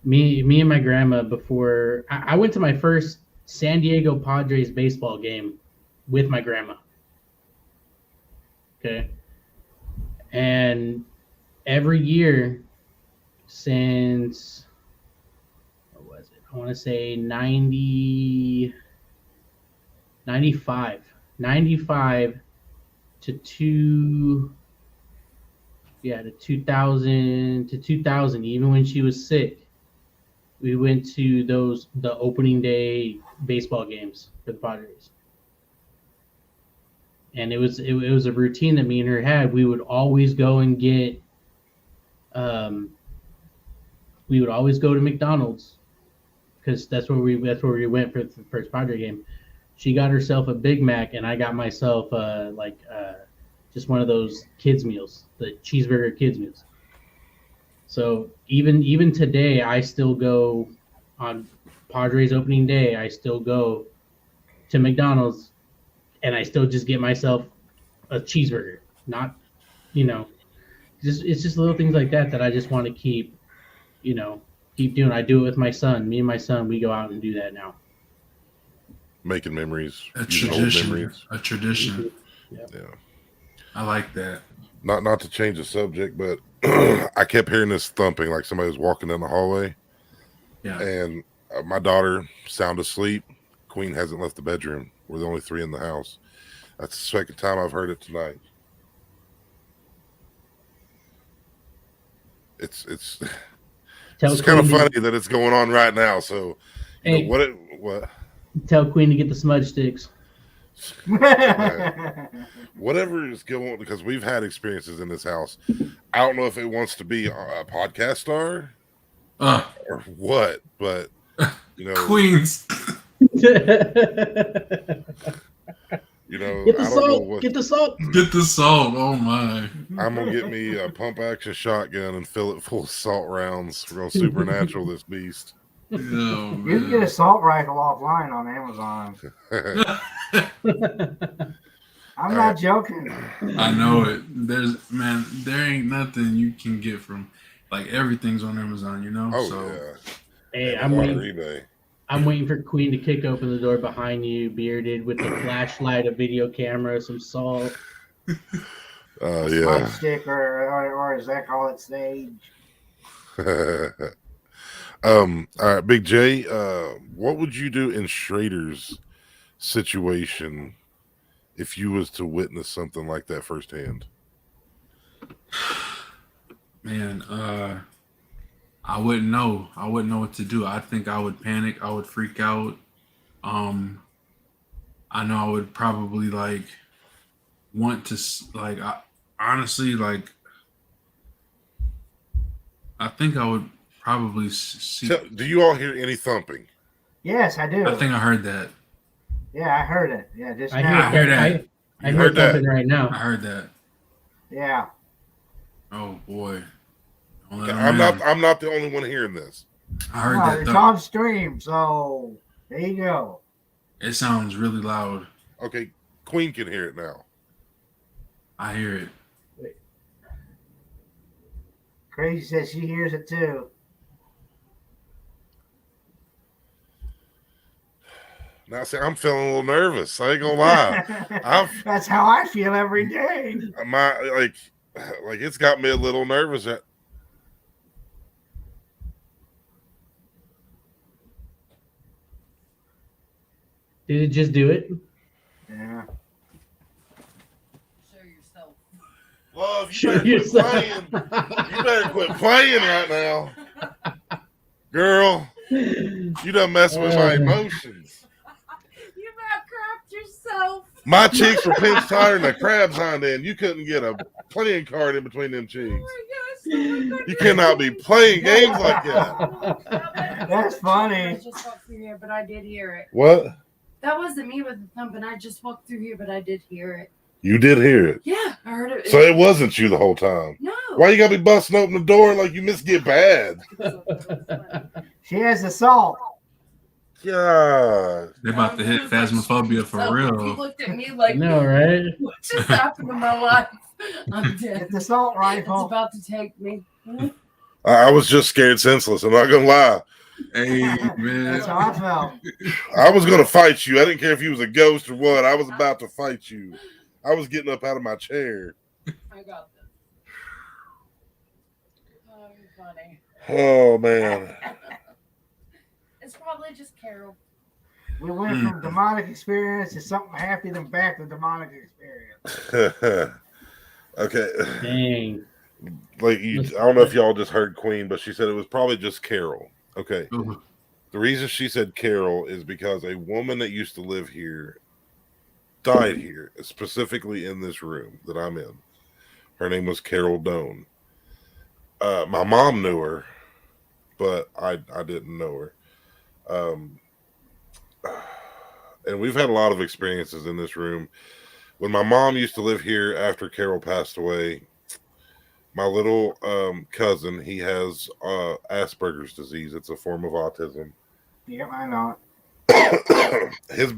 [SPEAKER 3] and my grandma, before I went to my first San Diego Padres baseball game with my grandma. Okay. And every year since, what was it? I want to say 95 to 2000, even when she was sick, we went to the opening day baseball games for the Padres. And it was a routine that me and her had. We would always go and get we would always go to McDonald's because that's where we went for the first Padre game. She got herself a Big Mac, and I got myself just one of those kids meals, the cheeseburger kids meals. So even today, I still go on Padres opening day. I still go to McDonald's, and I still just get myself a cheeseburger. Not, you know, just it's just little things like that that I just want to keep, keep doing. I do it with my son. Me and my son, we go out and do that now.
[SPEAKER 2] Making memories,
[SPEAKER 1] A
[SPEAKER 2] using old
[SPEAKER 1] tradition.
[SPEAKER 2] memories.
[SPEAKER 1] A tradition.
[SPEAKER 3] Yep.
[SPEAKER 2] Yeah.
[SPEAKER 1] I like that.
[SPEAKER 2] Not to change the subject, but I kept hearing this thumping, like somebody was walking down the hallway.
[SPEAKER 1] Yeah.
[SPEAKER 2] And my daughter, sound asleep. Queen hasn't left the bedroom. We're the only three in the house. That's the second time I've heard it tonight. It's
[SPEAKER 3] Tell
[SPEAKER 2] it's kind of
[SPEAKER 3] Queen
[SPEAKER 2] funny that it's going on right now. So, you
[SPEAKER 3] Hey.
[SPEAKER 2] know what?
[SPEAKER 3] Tell Queen to get the smudge sticks.
[SPEAKER 2] Whatever is going, because we've had experiences in this house. I don't know if it wants to be a podcast star or what, but
[SPEAKER 1] Queens.
[SPEAKER 3] Get the
[SPEAKER 2] I don't
[SPEAKER 3] salt.
[SPEAKER 2] know what.
[SPEAKER 3] Get the salt.
[SPEAKER 1] Get the salt. Oh my.
[SPEAKER 2] I'm gonna get me a pump action shotgun and fill it full of salt rounds. We're gonna supernatural this beast.
[SPEAKER 1] Oh,
[SPEAKER 4] You can get a assault rifle offline on Amazon. I'm not joking.
[SPEAKER 1] I know it. There ain't nothing you can get from, like, everything's on Amazon,
[SPEAKER 2] Oh
[SPEAKER 1] so.
[SPEAKER 2] yeah.
[SPEAKER 3] Hey,
[SPEAKER 2] Amazon or eBay.
[SPEAKER 3] I'm waiting for Queen to kick open the door behind you, bearded, with the flashlight, a video camera, some salt.
[SPEAKER 2] Yeah.
[SPEAKER 4] Smudge stick, or as they call it, sage.
[SPEAKER 2] All right, Big J. What would you do in Schrader's situation if you was to witness something like that firsthand?
[SPEAKER 1] Man, I wouldn't know. I wouldn't know what to do. I think I would panic. I would freak out. I know I would probably want to honestly I think I would probably see.
[SPEAKER 2] So, do you all hear any thumping?
[SPEAKER 4] Yes, I do.
[SPEAKER 1] I think I heard that.
[SPEAKER 4] Yeah, I heard it. Yeah, just
[SPEAKER 3] I
[SPEAKER 4] now.
[SPEAKER 1] hear that.
[SPEAKER 3] I hear it thumping right
[SPEAKER 1] I
[SPEAKER 3] now.
[SPEAKER 1] heard that.
[SPEAKER 4] Yeah.
[SPEAKER 1] Oh boy.
[SPEAKER 2] I'm not the only one hearing this.
[SPEAKER 1] I heard
[SPEAKER 4] No,
[SPEAKER 1] that.
[SPEAKER 4] it's
[SPEAKER 1] Thump.
[SPEAKER 4] on stream, so there you go.
[SPEAKER 1] It sounds really loud.
[SPEAKER 2] Okay, Queen can hear it now.
[SPEAKER 1] I hear it.
[SPEAKER 4] Crazy says she hears it too.
[SPEAKER 2] Now, see, I'm feeling a little nervous. I ain't gonna lie.
[SPEAKER 4] That's how I feel every day.
[SPEAKER 2] Like it's got me a little nervous.
[SPEAKER 3] Did it just do it?
[SPEAKER 4] Yeah.
[SPEAKER 5] Show yourself.
[SPEAKER 2] Love,
[SPEAKER 3] Show
[SPEAKER 2] you better
[SPEAKER 3] yourself.
[SPEAKER 2] quit playing. You better quit playing right now, girl. You done messed with my emotions.
[SPEAKER 5] You about crapped yourself.
[SPEAKER 2] My cheeks were pinched higher than a crab's hind end. You couldn't get a playing card in between them cheeks.
[SPEAKER 5] Oh my gosh.
[SPEAKER 2] You cannot be playing games like that.
[SPEAKER 4] That's funny.
[SPEAKER 5] I just walked through here, but I did hear it.
[SPEAKER 2] What?
[SPEAKER 5] That wasn't me with the thumping. I just walked through here, but I did hear it.
[SPEAKER 2] You did hear it.
[SPEAKER 5] Yeah, I heard it.
[SPEAKER 2] So it wasn't you the whole time.
[SPEAKER 5] No.
[SPEAKER 2] Why you gotta be busting open the door like you miss get bad?
[SPEAKER 4] She has assault.
[SPEAKER 2] God.
[SPEAKER 1] They're about to hit phasmophobia for
[SPEAKER 5] He
[SPEAKER 1] real.
[SPEAKER 5] looked at me like,
[SPEAKER 3] No, right?
[SPEAKER 5] what just happened to my life? I'm dead.
[SPEAKER 4] It's assault
[SPEAKER 5] It's
[SPEAKER 4] rifle.
[SPEAKER 5] about to take me.
[SPEAKER 2] I was just scared senseless. I'm not gonna lie.
[SPEAKER 1] Hey
[SPEAKER 4] That's
[SPEAKER 1] man.
[SPEAKER 4] how I felt.
[SPEAKER 2] I was gonna fight you. I didn't care if you was a ghost or what. I was about to fight you. I was getting up out of my chair.
[SPEAKER 5] I got this. Oh, you're funny.
[SPEAKER 2] Oh man.
[SPEAKER 5] It's probably just Carol.
[SPEAKER 4] We went from demonic experience to something happy, then back to demonic experience.
[SPEAKER 2] Okay.
[SPEAKER 3] Dang.
[SPEAKER 2] I don't know if y'all just heard Queen, but she said it was probably just Carol. Okay.
[SPEAKER 1] Ooh.
[SPEAKER 2] The reason she said Carol is because a woman that used to live here died here, specifically in this room that I'm in. Her name was Carol Doan. My mom knew her, but I didn't know her. And we've had a lot of experiences in this room. When my mom used to live here after Carol passed away, My little cousin, he has Asperger's disease. It's a form of autism.
[SPEAKER 4] Yep, I know.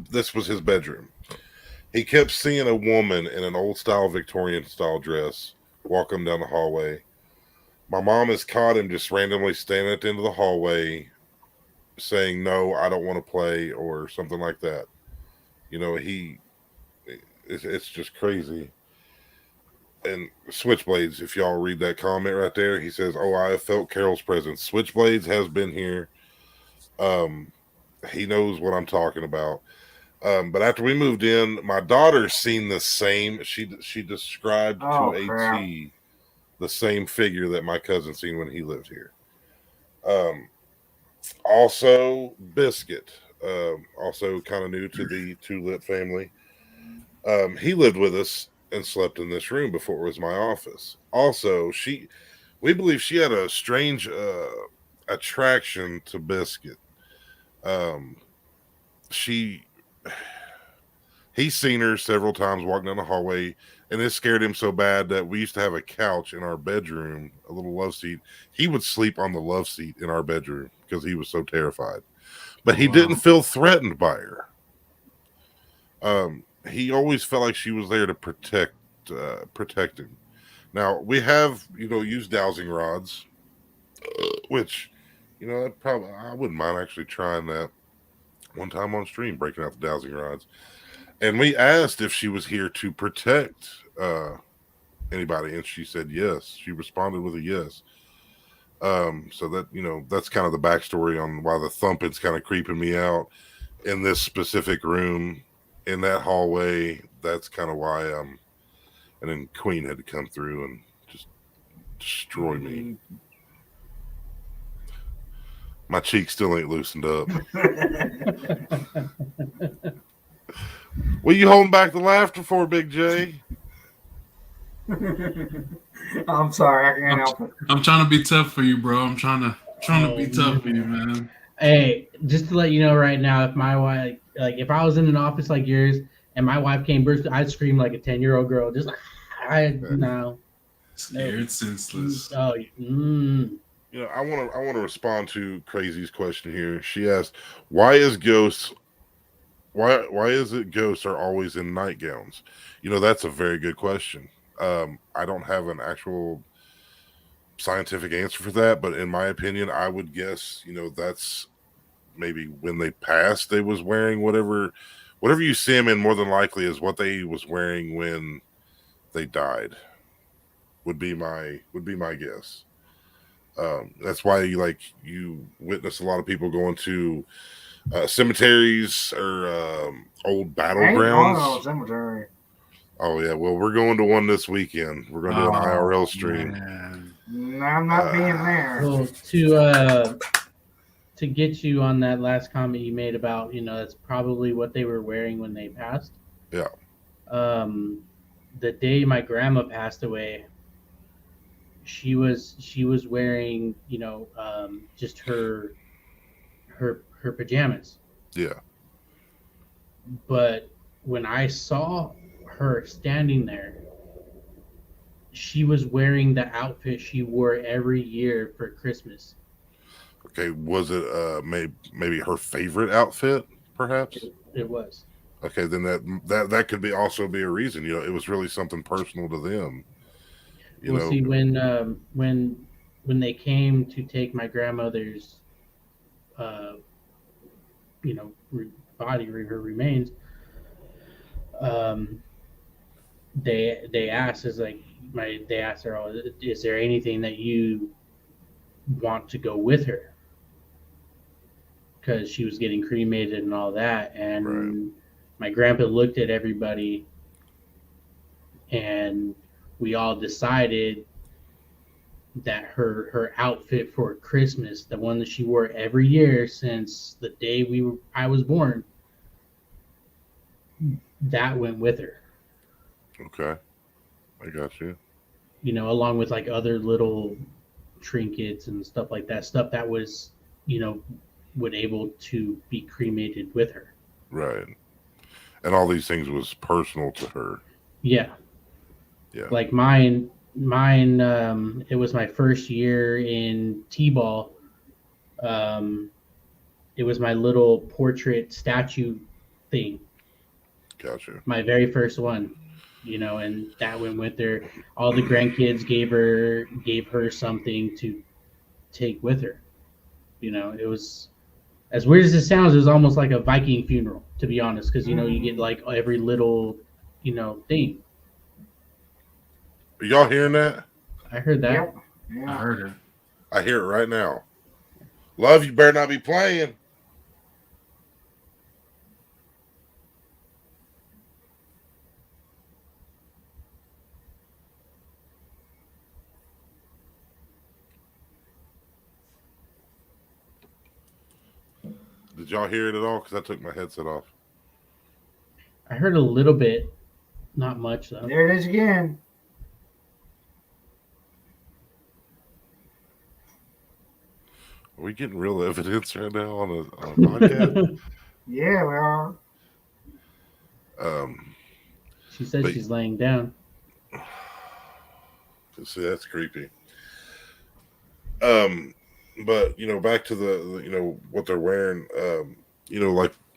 [SPEAKER 2] This was his bedroom. He kept seeing a woman in an old style Victorian style dress walking down the hallway. My mom has caught him just randomly standing at the end of the hallway saying, "No, I don't want to play," or something like that. You know, it's just crazy. And Switchblades, if y'all read that comment right there, he says, "Oh, I have felt Carol's presence. Switchblades has been here. Um, he knows what I'm talking about." But after we moved in, my daughter's seen the same. She described to
[SPEAKER 4] Oh
[SPEAKER 2] a
[SPEAKER 4] crap!
[SPEAKER 2] T the same figure that my cousin seen when he lived here. Um, Also, Biscuit, also kind of new to the Two-Lit family. He lived with us and slept in this room before it was my office. Also, we believe she had a strange attraction to Biscuit. Um, she He's seen her several times walking down the hallway, and it scared him so bad that we used to have a couch in our bedroom, a little love seat. He would sleep on the love seat in our bedroom because he was so terrified. But he didn't feel threatened by her. He always felt like she was there to protect him. Now we have used dowsing rods, which that probably I wouldn't mind actually trying that one time on stream, breaking out the dowsing rods. And we asked if she was here to protect anybody, and she said yes. She responded with a yes. So that that's kind of the backstory on why the thumping's kind of creeping me out in this specific room, in that hallway. That's kind of why. And then Queen had to come through and just destroy me. My cheek still ain't loosened up. What are you holding back the laughter for, Big J?
[SPEAKER 4] I'm sorry, I can't help it.
[SPEAKER 1] I'm trying to be tough for you, bro. I'm trying to be tough for you, man.
[SPEAKER 3] Hey, just to let you know right now, if my wife, like, if I was in an office like yours and my wife came burst, I'd scream like a 10-year-old girl. Just like, no.
[SPEAKER 1] Scared, senseless.
[SPEAKER 3] Oh,
[SPEAKER 2] I want to respond to Crazy's question here. She asked, "Why is ghosts? Why is it ghosts are always in nightgowns?" That's a very good question. I don't have an actual scientific answer for that, but in my opinion, I would guess that's maybe when they passed, they was wearing whatever you see them in. More than likely, is what they was wearing when they died. Would be my guess. That's why you witness a lot of people going to cemeteries or old battlegrounds.
[SPEAKER 4] Cemetery.
[SPEAKER 2] Oh yeah, well we're going to one this weekend. We're going to do an IRL stream.
[SPEAKER 1] Man.
[SPEAKER 4] No, I'm not being there.
[SPEAKER 3] well, to get you on that last comment you made about that's probably what they were wearing when they passed.
[SPEAKER 2] Yeah.
[SPEAKER 3] The day my grandma passed away, she was wearing just her pajamas.
[SPEAKER 2] Yeah.
[SPEAKER 3] But when I saw her standing there, she was wearing the outfit she wore every year for Christmas.
[SPEAKER 2] Okay, was it maybe her favorite outfit, perhaps?
[SPEAKER 3] It was.
[SPEAKER 2] Okay, then that could be also be a reason. It was really something personal to them.
[SPEAKER 3] See, when they came to take my grandmother's body, her remains, they asked they asked her, "Oh, is there anything that you want to go with her?" Because she was getting cremated and all that, and
[SPEAKER 2] right.
[SPEAKER 3] My grandpa looked at everybody, and we all decided that her outfit for Christmas, the one that she wore every year since the day I was born, that went with her.
[SPEAKER 2] Okay, I got you.
[SPEAKER 3] Along with like other little trinkets and stuff like that, stuff that was would able to be cremated with her.
[SPEAKER 2] Right. And all these things was personal to her.
[SPEAKER 3] Yeah.
[SPEAKER 2] Yeah.
[SPEAKER 3] Like mine, Mine, it was my first year in T-ball. It was my little portrait statue thing,
[SPEAKER 2] Gotcha.
[SPEAKER 3] my very first one. And that went with her. All the grandkids gave her something to take with her. It was as weird as it sounds. It was almost like a Viking funeral, to be honest, because you get like every little thing.
[SPEAKER 2] Are y'all hearing that?
[SPEAKER 3] I heard that.
[SPEAKER 4] Yep.
[SPEAKER 1] I
[SPEAKER 4] Yeah.
[SPEAKER 1] heard it.
[SPEAKER 2] I hear it right now. Love, you better not be playing. Did y'all hear it at all? Because I took my headset off.
[SPEAKER 3] I heard a little bit, not much though.
[SPEAKER 4] There it is again.
[SPEAKER 2] Are we getting real evidence right now on a podcast?
[SPEAKER 4] Yeah, we are.
[SPEAKER 3] She said
[SPEAKER 2] But-
[SPEAKER 3] she's laying down.
[SPEAKER 2] See, that's creepy. But back to the what they're wearing.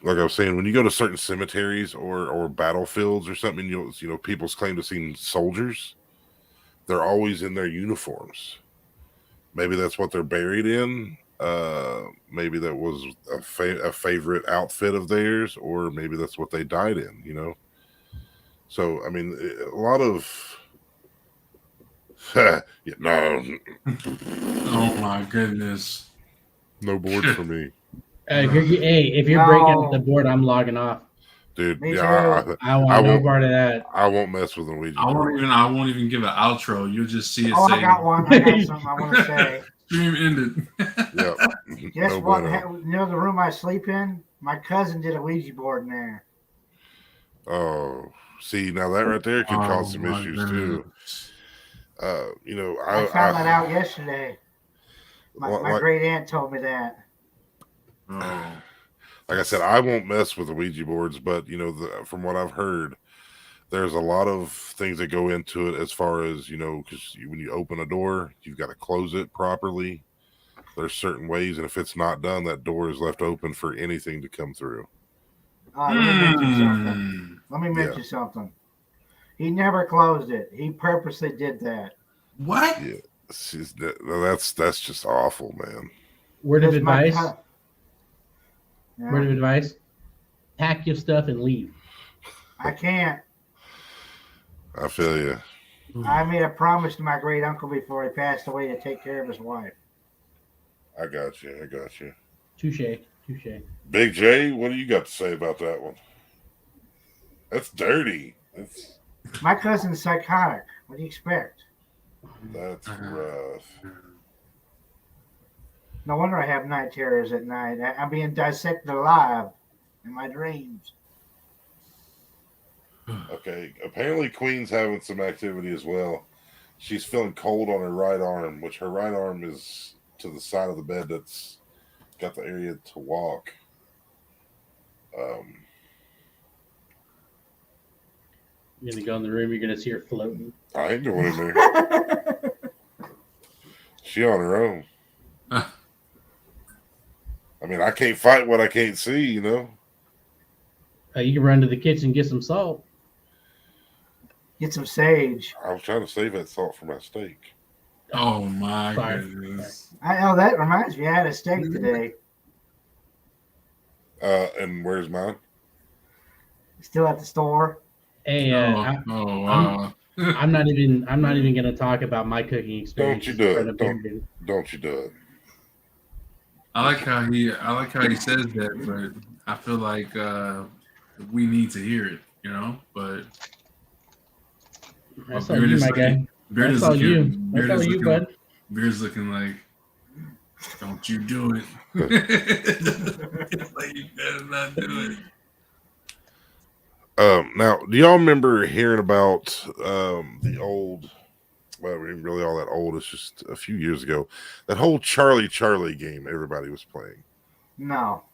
[SPEAKER 2] Like I was saying, when you go to certain cemeteries or battlefields or something, people's claim to seeing soldiers. They're always in their uniforms. Maybe that's what they're buried in. Maybe that was a favorite outfit of theirs, or maybe that's what they died in. So I mean, a lot of no,
[SPEAKER 1] Oh my goodness.
[SPEAKER 2] no boards for me,
[SPEAKER 3] If you're breaking up the board, I'm logging off.
[SPEAKER 2] dude.
[SPEAKER 4] Me
[SPEAKER 2] Yeah,
[SPEAKER 4] too.
[SPEAKER 3] I want
[SPEAKER 2] I
[SPEAKER 3] no
[SPEAKER 2] won't-
[SPEAKER 3] part of that.
[SPEAKER 2] I won't mess with the Ouija board.
[SPEAKER 1] I won't even give an outro. You'll just see it
[SPEAKER 4] Oh,
[SPEAKER 1] say
[SPEAKER 4] I got one. I got something I want to say.
[SPEAKER 1] stream ended.
[SPEAKER 2] Yeah,
[SPEAKER 4] Guess
[SPEAKER 2] no
[SPEAKER 4] what?
[SPEAKER 2] bueno.
[SPEAKER 4] You know the room I sleep in? My cousin did a Ouija board in there.
[SPEAKER 2] Oh, see, now that right there could cause some
[SPEAKER 1] my
[SPEAKER 2] issues too.
[SPEAKER 1] goodness.
[SPEAKER 4] I found that out yesterday. My great aunt told me that.
[SPEAKER 1] Oh.
[SPEAKER 2] Like I said, I won't mess with the Ouija boards, but from what I've heard, there's a lot of things that go into it as far as because when you open a door, you've got to close it properly. There's certain ways, and if it's not done, that door is left open for anything to come through.
[SPEAKER 4] Let me mention something. Let me mention something. He never closed it. He purposely did that.
[SPEAKER 1] What?
[SPEAKER 2] Yeah, that's just awful, man.
[SPEAKER 3] Word of
[SPEAKER 4] Because my
[SPEAKER 3] advice.
[SPEAKER 4] Yeah,
[SPEAKER 3] Word of advice. Pack your stuff and leave.
[SPEAKER 4] I can't.
[SPEAKER 2] I feel you.
[SPEAKER 4] I made a promise to my great uncle before he passed away to take care of his wife.
[SPEAKER 2] I got you.
[SPEAKER 3] Touche.
[SPEAKER 2] Big J, what do you got to say about that one? That's dirty.
[SPEAKER 4] My cousin's psychotic. What do you expect?
[SPEAKER 2] That's rough.
[SPEAKER 4] No wonder I have night terrors at night. I'm being dissected alive in my dreams.
[SPEAKER 2] Okay, apparently Queen's having some activity as well. She's feeling cold on her right arm, which her right arm is to the side of the bed that's got the area to walk.
[SPEAKER 3] You're gonna go in the room. You're gonna see her floating.
[SPEAKER 2] I ain't going in there. She on her own. I mean, I can't fight what I can't see,
[SPEAKER 3] You can run to the kitchen and get some salt.
[SPEAKER 4] Get some sage.
[SPEAKER 2] I was trying to save that salt for my steak.
[SPEAKER 1] Oh my
[SPEAKER 3] Sorry.
[SPEAKER 1] goodness.
[SPEAKER 4] That reminds me. I had a steak today.
[SPEAKER 2] And where's mine?
[SPEAKER 4] Still at the store.
[SPEAKER 3] Hey,
[SPEAKER 1] Wow.
[SPEAKER 3] I'm not even gonna talk about my cooking experience.
[SPEAKER 2] Don't you do it.
[SPEAKER 3] in front of everybody.
[SPEAKER 2] Don't you do it.
[SPEAKER 1] I like how he says that, but I feel like we need to hear it, But
[SPEAKER 3] That's all you, my guy. That's all you. That's all you, bud.
[SPEAKER 2] Beard's
[SPEAKER 1] looking like, don't you do it. Like you better not do it.
[SPEAKER 2] Now, do y'all remember hearing about the old? Well, we ain't really all that old. It's just a few years ago. That whole Charlie game everybody was playing.
[SPEAKER 4] No.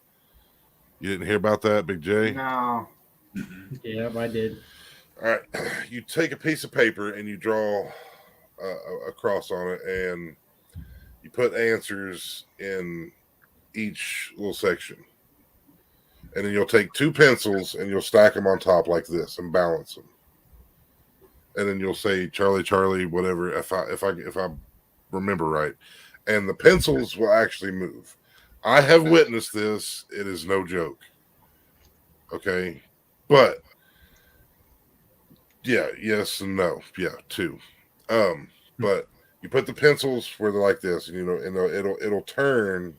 [SPEAKER 2] You didn't hear about that, Big J?
[SPEAKER 4] No.
[SPEAKER 3] Yeah, I did.
[SPEAKER 2] All right. You take a piece of paper and you draw a cross on it, and you put answers in each little section. And then you'll take 2 pencils and you'll stack them on top like this and balance them. And then you'll say Charlie, Charlie, whatever. If I remember right, and the pencils will actually move. I have witnessed this. It is no joke. Okay, but yeah, yes and no. Yeah, 2. But you put the pencils where they're like this, and and it'll turn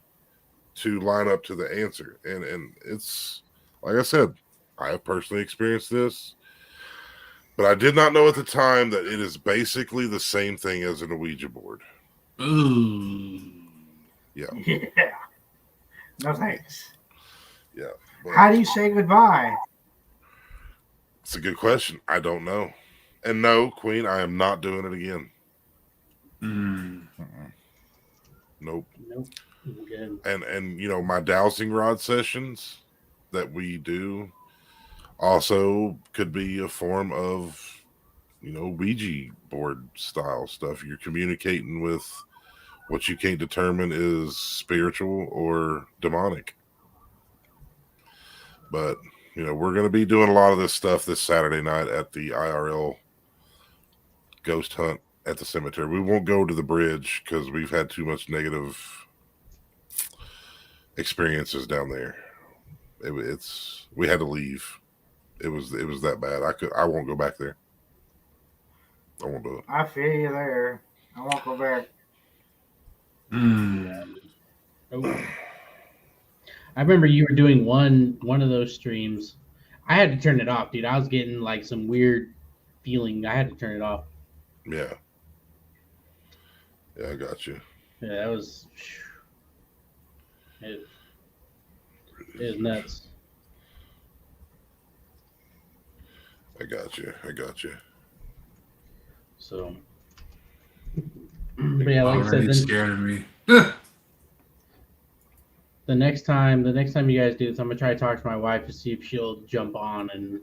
[SPEAKER 2] to line up to the answer, and it's like I said, I have personally experienced this, but I did not know at the time that it is basically the same thing as an Ouija board.
[SPEAKER 1] Ooh.
[SPEAKER 2] Yeah.
[SPEAKER 4] Yeah. No thanks.
[SPEAKER 2] Yeah.
[SPEAKER 4] How do you say goodbye?
[SPEAKER 2] It's a good question. I don't know. And no, Queen, I am not doing it again.
[SPEAKER 1] Mm.
[SPEAKER 2] Nope.
[SPEAKER 3] Nope. I'm good.
[SPEAKER 2] And my dowsing rod sessions that we do also could be a form of Ouija board style stuff. You're communicating with what you can't determine is spiritual or demonic. But we're going to be doing a lot of this stuff this Saturday night at the IRL ghost hunt at the cemetery. We won't go to the bridge because we've had too much negative experiences down there. We had to leave. It was that bad. I won't go back there. I won't do it.
[SPEAKER 4] I feel you there. I won't go back.
[SPEAKER 1] Mm.
[SPEAKER 3] Nope. I remember you were doing one of those streams. I had to turn it off, dude. I was getting like some weird feeling. I had to turn it off.
[SPEAKER 2] Yeah, I got you.
[SPEAKER 3] Yeah, that was it is nuts.
[SPEAKER 2] I got you.
[SPEAKER 3] So, but yeah, like I said,
[SPEAKER 1] Already
[SPEAKER 3] then
[SPEAKER 1] scared of me.
[SPEAKER 3] the next time you guys do this, I'm gonna try to talk to my wife to see if she'll jump on and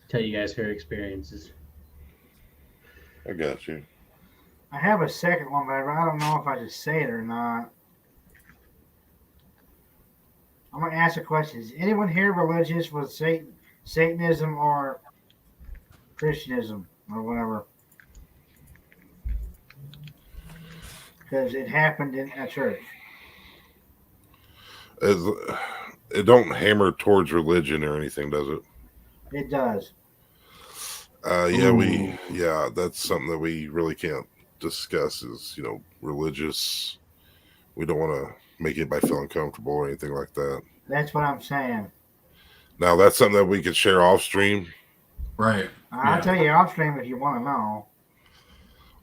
[SPEAKER 3] tell you guys her experiences.
[SPEAKER 2] I got you.
[SPEAKER 4] I have a second one, but I don't know if I should say it or not. I'm going to ask a question. Is anyone here religious with Satanism or Christianism or whatever? Because it happened in a church.
[SPEAKER 2] It don't hammer towards religion or anything, does it?
[SPEAKER 4] It does.
[SPEAKER 2] Yeah, that's something that we really can't discuss is, religious. We don't want to make anybody feel uncomfortable or anything like that.
[SPEAKER 4] That's what I'm saying.
[SPEAKER 2] Now, that's something that we could share off stream.
[SPEAKER 1] Right.
[SPEAKER 4] I'll tell you off stream if you want to know.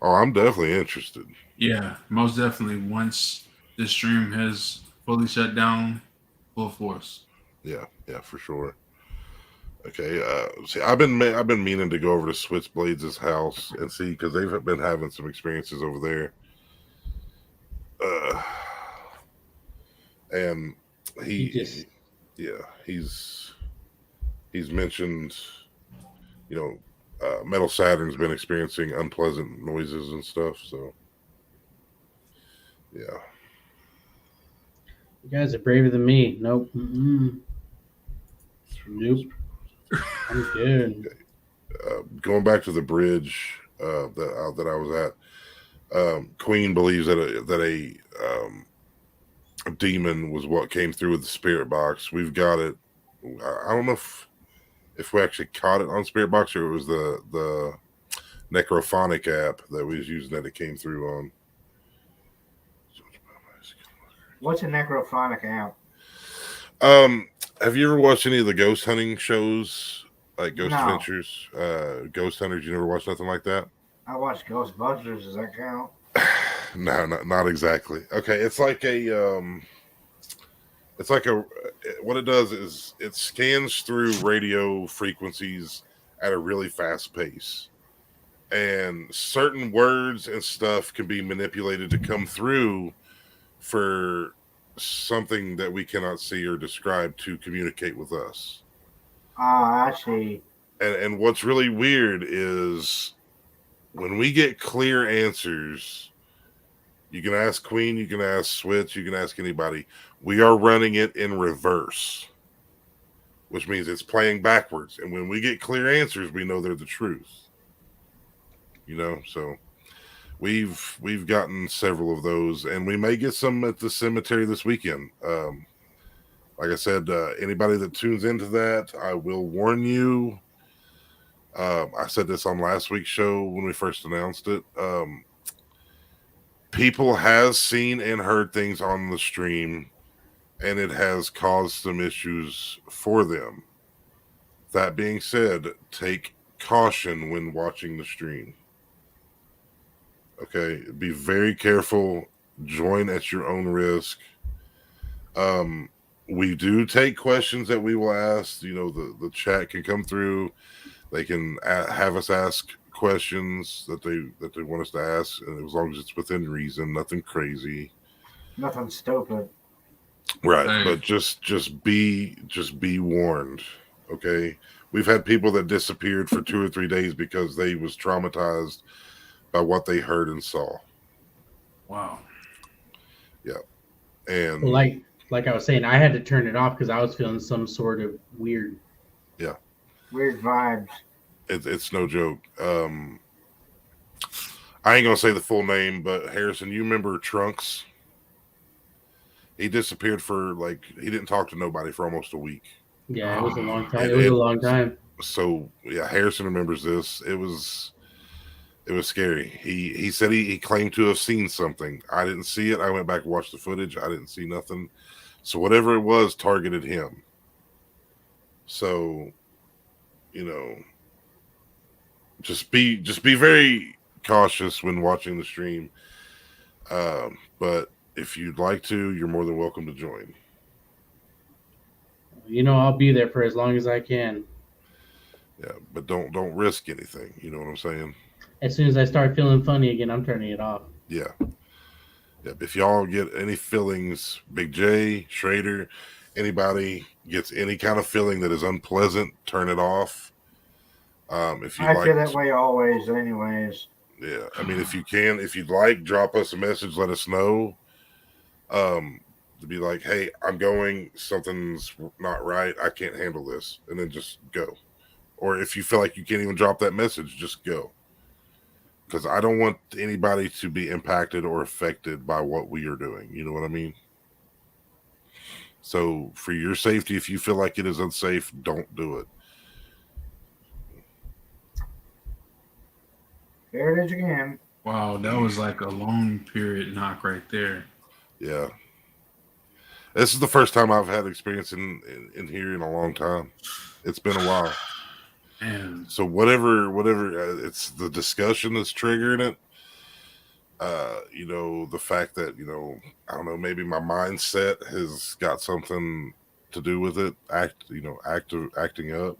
[SPEAKER 2] Oh, I'm definitely interested.
[SPEAKER 1] Yeah, most definitely. Once the stream has fully shut down, full force.
[SPEAKER 2] Yeah, for sure. Okay. See, I've been meaning to go over to Switchblades' house and see because they've been having some experiences over there. And he's mentioned, Metal Saturn's been experiencing unpleasant noises and stuff. So, yeah.
[SPEAKER 3] You guys are braver than me. Nope. Mm-mm. Nope. I'm good.
[SPEAKER 2] Going back to the bridge that I was at, Queen believes that a demon was what came through with the spirit box. We've got it. I don't know if we actually caught it on Spirit Box or it was the Necrophonic app that we was using that it came through on.
[SPEAKER 4] What's a necrophonic app?
[SPEAKER 2] Have you ever watched any of the ghost hunting shows, like Ghost
[SPEAKER 4] No.
[SPEAKER 2] Adventures, Ghost Hunters? You never watched nothing like that?
[SPEAKER 4] I watch Ghostbusters. Does that count?
[SPEAKER 2] No, not exactly. Okay, it's like what it does is it scans through radio frequencies at a really fast pace, and certain words and stuff can be manipulated to come through for something that we cannot see or describe to communicate with us.
[SPEAKER 4] Ah, I see.
[SPEAKER 2] And what's really weird is when we get clear answers, you can ask Queen, you can ask Switch, you can ask anybody. We are running it in reverse, which means it's playing backwards. And when we get clear answers, we know they're the truth. So we've gotten several of those, and we may get some at the cemetery this weekend. Like I said, anybody that tunes into that, I will warn you. I said this on last week's show when we first announced it. People has seen and heard things on the stream, and it has caused some issues for them. That being said, take caution when watching the stream. Okay, be very careful. Join at your own risk. We do take questions that we will ask. The chat can come through. They can have us ask questions that they want us to ask, and as long as it's within reason, nothing crazy,
[SPEAKER 4] Nothing stupid.
[SPEAKER 2] right?
[SPEAKER 1] Hey.
[SPEAKER 2] But just be warned. Okay, we've had people that disappeared for 2 or 3 days because they was traumatized by what they heard and saw.
[SPEAKER 1] Wow.
[SPEAKER 2] Yeah, and
[SPEAKER 3] like I was saying, I had to turn it off because I was feeling some sort of weird.
[SPEAKER 4] Weird vibes.
[SPEAKER 2] it's no joke. I ain't gonna say the full name, but Harrison, you remember Trunks? He disappeared he didn't talk to nobody for almost a week.
[SPEAKER 3] Yeah, it was a long time.
[SPEAKER 2] And-
[SPEAKER 3] It was a
[SPEAKER 2] and-
[SPEAKER 3] long time.
[SPEAKER 2] So yeah, Harrison remembers this. It was scary. He said he claimed to have seen something. I didn't see it. I went back and watched the footage. I didn't see nothing. So whatever it was targeted him. So, just be very cautious when watching the stream. But if you'd like to, you're more than welcome to join.
[SPEAKER 3] I'll be there for as long as I can.
[SPEAKER 2] Yeah, but don't risk anything. You know what I'm saying?
[SPEAKER 3] As soon as I start feeling funny again, I'm turning it off.
[SPEAKER 2] Yeah. If y'all get any feelings, Big J, Schrader, anybody gets any kind of feeling that is unpleasant, turn it off. If you
[SPEAKER 4] I
[SPEAKER 2] like,
[SPEAKER 4] feel that way always, anyways.
[SPEAKER 2] yeah. I mean, if you'd like, drop us a message, let us know. To be like, hey, I'm going, something's not right, I can't handle this, and then just go. Or if you feel like you can't even drop that message, just go. Because I don't want anybody to be impacted or affected by what we are doing. You know what I mean? So for your safety, if you feel like it is unsafe, don't do it.
[SPEAKER 4] There it is again.
[SPEAKER 1] Wow, that was like a long period knock right there.
[SPEAKER 2] Yeah. This is the first time I've had experience in here in a long time. It's been a while.
[SPEAKER 1] And
[SPEAKER 2] So whatever, it's the discussion that's triggering it. The fact that, I don't know, maybe my mindset has got something to do with it. Acting up.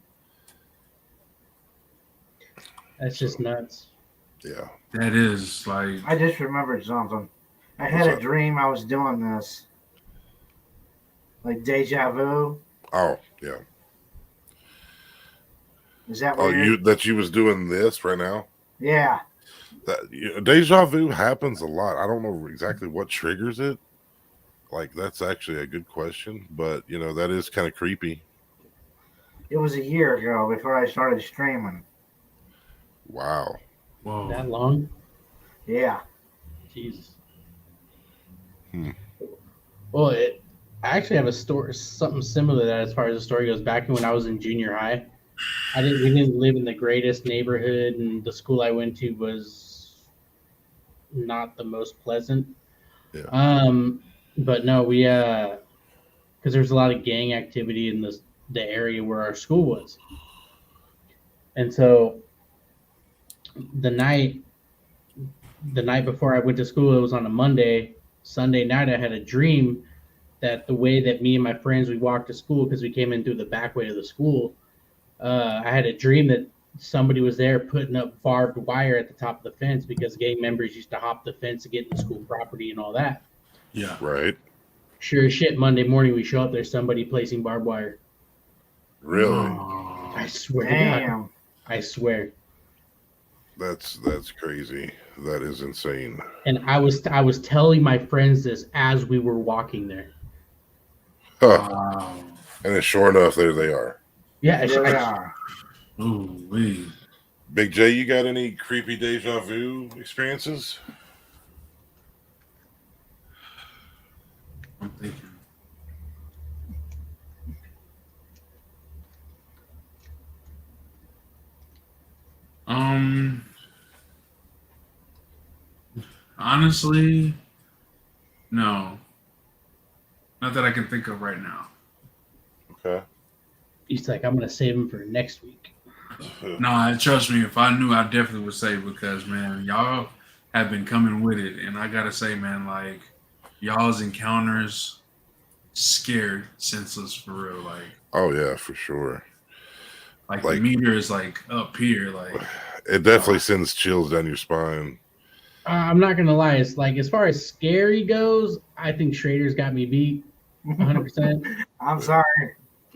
[SPEAKER 3] That's just nuts.
[SPEAKER 2] Yeah.
[SPEAKER 1] that is like,
[SPEAKER 4] I just remembered something. I
[SPEAKER 2] What's
[SPEAKER 4] had a
[SPEAKER 2] up?
[SPEAKER 4] dream I was doing this. Like deja vu.
[SPEAKER 2] Oh, yeah.
[SPEAKER 4] Is that
[SPEAKER 2] Oh,
[SPEAKER 4] weird?
[SPEAKER 2] you was doing this right now?
[SPEAKER 4] Yeah.
[SPEAKER 2] Deja vu happens a lot. I don't know exactly what triggers it. Like, that's actually a good question, but that is kind of creepy.
[SPEAKER 4] It was a year ago before I started streaming.
[SPEAKER 2] Wow.
[SPEAKER 1] whoa.
[SPEAKER 3] That long?
[SPEAKER 4] Yeah.
[SPEAKER 3] Jesus.
[SPEAKER 2] Hmm.
[SPEAKER 3] Well, I actually have a story, something similar to that as far as the story goes. Back when I was in junior high, we didn't live in the greatest neighborhood, and the school I went to was not the most pleasant.
[SPEAKER 2] Yeah.
[SPEAKER 3] But no, we because there was a lot of gang activity in the area where our school was, and so the night before I went to school, it was on a Monday. Sunday night, I had a dream that the way that me and my friends we walked to school, because we came in through the back way of the school, I had a dream that somebody was there putting up barbed wire at the top of the fence because gang members used to hop the fence to get in the school property and all that.
[SPEAKER 1] Yeah.
[SPEAKER 2] Right.
[SPEAKER 3] Sure as shit, Monday morning we show up, there's somebody placing barbed wire.
[SPEAKER 2] Really?
[SPEAKER 1] Oh,
[SPEAKER 3] I swear to God.
[SPEAKER 4] Damn.
[SPEAKER 3] I swear.
[SPEAKER 2] That's crazy. That is insane.
[SPEAKER 3] And I was telling my friends this as we were walking there.
[SPEAKER 2] Huh.
[SPEAKER 1] Wow.
[SPEAKER 2] And then sure enough, there they are.
[SPEAKER 3] Yeah,
[SPEAKER 4] There they are.
[SPEAKER 1] Ooh, wee.
[SPEAKER 2] Big J, you got any creepy deja vu experiences?
[SPEAKER 1] I'm thinking. Um, honestly, no. Not that I can think of right now.
[SPEAKER 2] Okay.
[SPEAKER 3] he's like, I'm gonna save him for next week.
[SPEAKER 1] No, trust me, if I knew, I definitely would say, because, man, y'all have been coming with it. And I got to say, man, like, y'all's encounters scared Senseless for real.
[SPEAKER 2] Oh yeah, for sure.
[SPEAKER 1] The
[SPEAKER 2] Like,
[SPEAKER 1] meter is, like, up here. Like,
[SPEAKER 2] it definitely sends chills down your spine.
[SPEAKER 3] I'm not gonna lie. It's like, as far as scary goes, I think Schrader's got me beat 100%.
[SPEAKER 4] I'm sorry.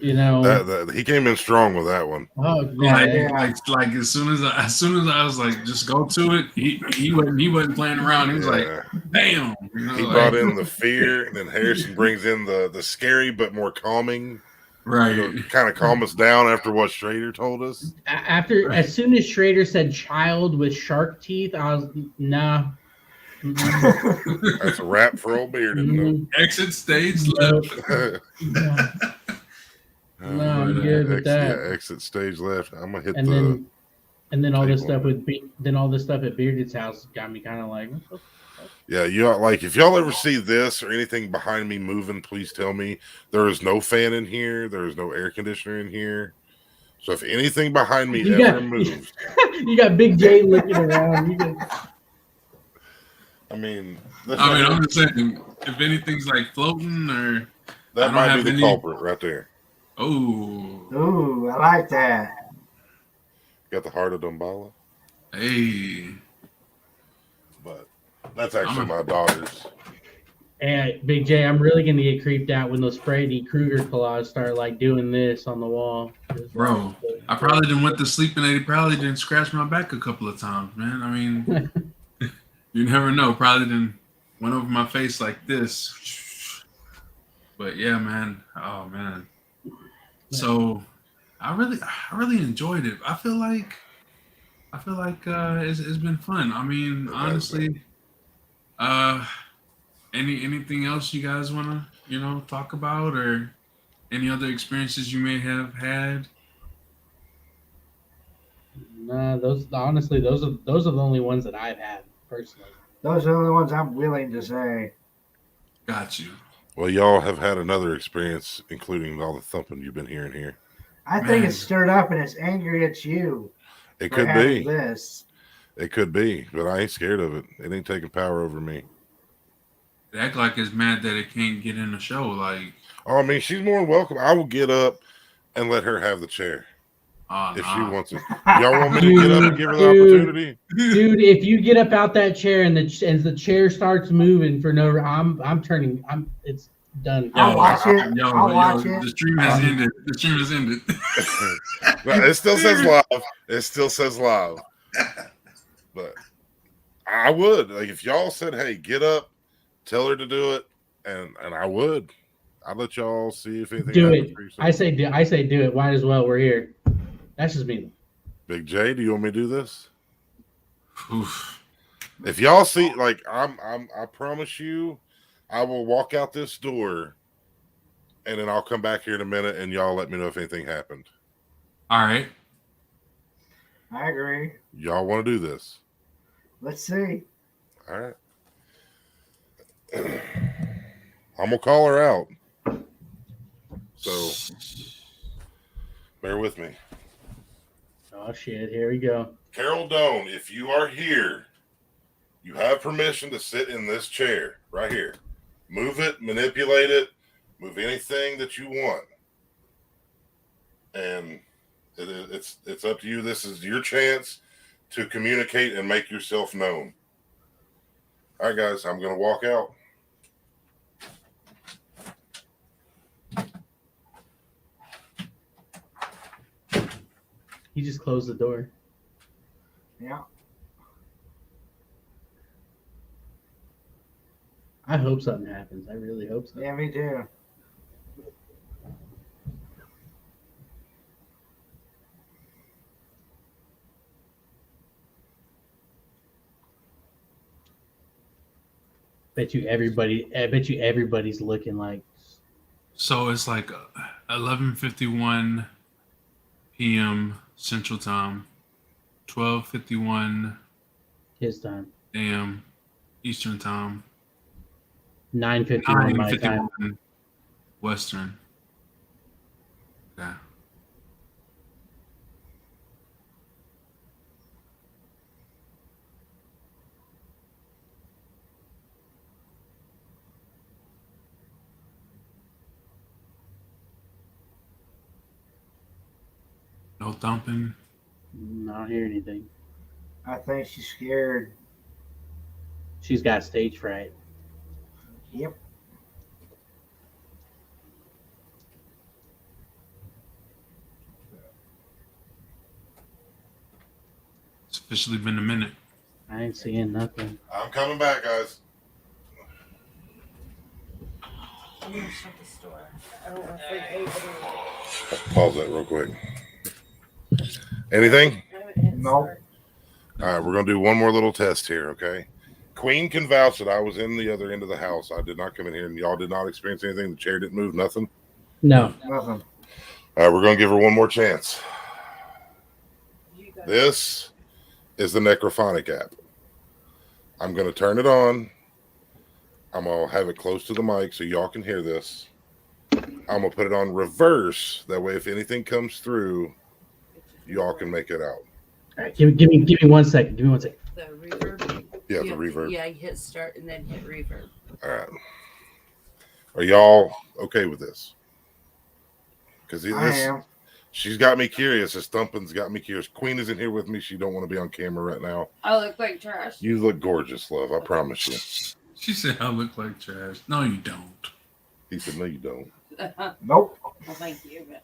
[SPEAKER 3] You know,
[SPEAKER 2] That he came in strong with that one.
[SPEAKER 3] oh yeah,
[SPEAKER 1] like as soon as I was like, just go to it. He wasn't playing around. He was like,
[SPEAKER 2] Yeah.
[SPEAKER 1] bam. You know,
[SPEAKER 2] He
[SPEAKER 1] like,
[SPEAKER 2] brought in the fear, and then Harrison brings in the scary but more calming.
[SPEAKER 1] right.
[SPEAKER 2] You know, kind of calm us down after what Schrader told us.
[SPEAKER 3] as soon as Schrader said child with shark teeth, I was nah.
[SPEAKER 2] That's a wrap for old Bearden.
[SPEAKER 1] Exit stage
[SPEAKER 3] Nope.
[SPEAKER 1] left.
[SPEAKER 3] No. No, I'm good with that.
[SPEAKER 2] Yeah, exit stage left. I'm gonna hit
[SPEAKER 3] And
[SPEAKER 2] the.
[SPEAKER 3] then all this
[SPEAKER 2] table.
[SPEAKER 3] stuff all this stuff at Bearded's house got me kind of like, what the fuck?
[SPEAKER 2] Yeah, if y'all ever see this or anything behind me moving, please tell me. There is no fan in here. There is no air conditioner in here. So if anything behind me moves,
[SPEAKER 3] you got Big J looking around.
[SPEAKER 1] I'm just saying, if anything's like floating or
[SPEAKER 2] that might be the culprit right there.
[SPEAKER 1] Oh.
[SPEAKER 4] Ooh, I like that.
[SPEAKER 2] Got the heart of Dumbala.
[SPEAKER 1] Hey.
[SPEAKER 2] But that's actually my daughter's.
[SPEAKER 3] And Big J, I'm really gonna get creeped out when those Freddy Krueger claws start like doing this on the wall.
[SPEAKER 1] Bro, I probably didn't went to sleep and they probably didn't scratch my back a couple of times, man. I mean, you never know. Probably didn't went over my face like this. But yeah, man. Oh man. So I really enjoyed it. I feel like it's been fun. I mean, honestly, anything else you guys wanna, talk about, or any other experiences you may have had?
[SPEAKER 3] Nah, those are the only ones that I've had personally.
[SPEAKER 4] Those are the only ones I'm willing to say.
[SPEAKER 1] Got you.
[SPEAKER 2] Well, y'all have had another experience, including all the thumping you've been hearing here.
[SPEAKER 4] I think it's stirred up and it's angry at you.
[SPEAKER 2] It could be.
[SPEAKER 4] This.
[SPEAKER 2] It could be, but I ain't scared of it. It ain't taking power over me.
[SPEAKER 1] It act like it's mad that it can't get in the show. Like,
[SPEAKER 2] oh, I mean, she's more than welcome. I will get up and let her have the chair if she wants it. Y'all want me to get up and give her the opportunity?
[SPEAKER 3] Dude, if you get up out that chair and the chair starts moving for no, I'm turning. It's done.
[SPEAKER 4] I'll watch it. I'll watch it.
[SPEAKER 1] The stream has ended. The stream has ended.
[SPEAKER 2] No, it still says live. It still says live. But I would, like, if y'all said, "Hey, get up, tell her to do it," and I would. I'd let y'all see if anything.
[SPEAKER 3] Do it. I say do it. Might as well. We're here. That's just me.
[SPEAKER 2] Big J, do you want me to do this?
[SPEAKER 1] Oof.
[SPEAKER 2] If y'all see, like, I promise you, I will walk out this door, and then I'll come back here in a minute, and y'all let me know if anything happened.
[SPEAKER 1] All right.
[SPEAKER 4] I agree.
[SPEAKER 2] Y'all want to do this?
[SPEAKER 4] Let's see.
[SPEAKER 2] All right. I'm gonna call her out. So bear with me.
[SPEAKER 3] Oh shit! Here we go.
[SPEAKER 2] Carol Doan, if you are here, you have permission to sit in this chair right here. Move it, manipulate it, move anything that you want, and it's up to you. This is your chance to communicate and make yourself known. All right, guys, I'm gonna walk out.
[SPEAKER 3] He just closed the door.
[SPEAKER 4] Yeah.
[SPEAKER 3] I hope something happens. I really hope so.
[SPEAKER 4] Yeah, me too.
[SPEAKER 3] I bet you everybody's looking like.
[SPEAKER 1] So it's like 11:51 p.m. Central Time, 12:51
[SPEAKER 3] His time.
[SPEAKER 1] a.m. Eastern Time,
[SPEAKER 3] 9:51 my time.
[SPEAKER 1] 9:51 Western. Yeah. No thumping.
[SPEAKER 3] I don't hear anything.
[SPEAKER 4] I think she's scared.
[SPEAKER 3] She's got stage fright.
[SPEAKER 4] Yep.
[SPEAKER 1] It's officially been a minute.
[SPEAKER 3] I ain't seeing nothing.
[SPEAKER 2] I'm coming back, guys.
[SPEAKER 5] I'm gonna shut the store. I don't want to freak anybody.
[SPEAKER 2] Pause that real quick. Anything?
[SPEAKER 5] I haven't hit
[SPEAKER 4] Nope.
[SPEAKER 5] start.
[SPEAKER 2] All right, we're going to do one more little test here, okay? Queen can vouch that I was in the other end of the house. I did not come in here, and y'all did not experience anything. The chair didn't move, nothing.
[SPEAKER 3] No.
[SPEAKER 4] Nothing.
[SPEAKER 2] All right, we're going to give her one more chance.
[SPEAKER 5] You guys.
[SPEAKER 2] This is the Necrophonic app. I'm going to turn it on. I'm going to have it close to the mic so y'all can hear this. I'm going to put it on reverse. That way, if anything comes through, y'all can make it out.
[SPEAKER 3] All right, give me 1 second. Give me 1 second.
[SPEAKER 5] The reverb.
[SPEAKER 2] Yeah,
[SPEAKER 5] You
[SPEAKER 2] the
[SPEAKER 5] have to-
[SPEAKER 2] reverb.
[SPEAKER 5] Yeah, you hit start and then hit reverb.
[SPEAKER 2] All right. Are y'all okay with this? Because
[SPEAKER 4] I am.
[SPEAKER 2] she's got me curious. This thumping's got me curious. Queen isn't here with me. She don't want to be on camera right now.
[SPEAKER 5] I look like trash.
[SPEAKER 2] You look gorgeous, love. I promise you.
[SPEAKER 1] She said I look like trash. No, you don't.
[SPEAKER 2] He said, no, you don't.
[SPEAKER 4] Nope.
[SPEAKER 5] Well, thank you, but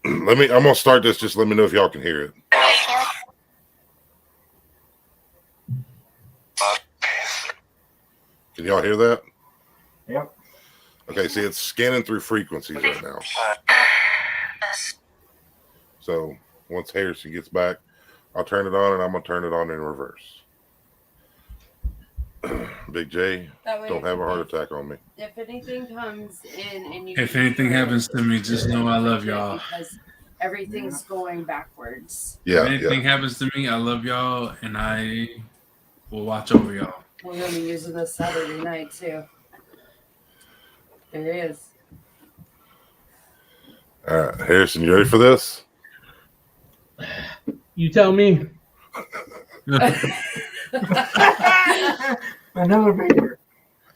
[SPEAKER 2] I'm going to start this. Just let me know if y'all can hear it. Can y'all hear that?
[SPEAKER 4] Yep.
[SPEAKER 2] Okay, see, it's scanning through frequencies right now. So once Harrison gets back, I'll turn it on, and I'm going to turn it on in reverse. Big J,
[SPEAKER 5] that way
[SPEAKER 2] don't have a heart attack on me.
[SPEAKER 5] if anything comes in and you
[SPEAKER 1] If anything happens to me, just know I love y'all.
[SPEAKER 5] because everything's going backwards.
[SPEAKER 2] Yeah,
[SPEAKER 1] If anything happens to me, I love y'all, and I will watch over y'all.
[SPEAKER 5] We're gonna be using this Saturday night too. There he is.
[SPEAKER 2] All right, Harrison, you ready for this?
[SPEAKER 3] You tell me.
[SPEAKER 4] Another beer.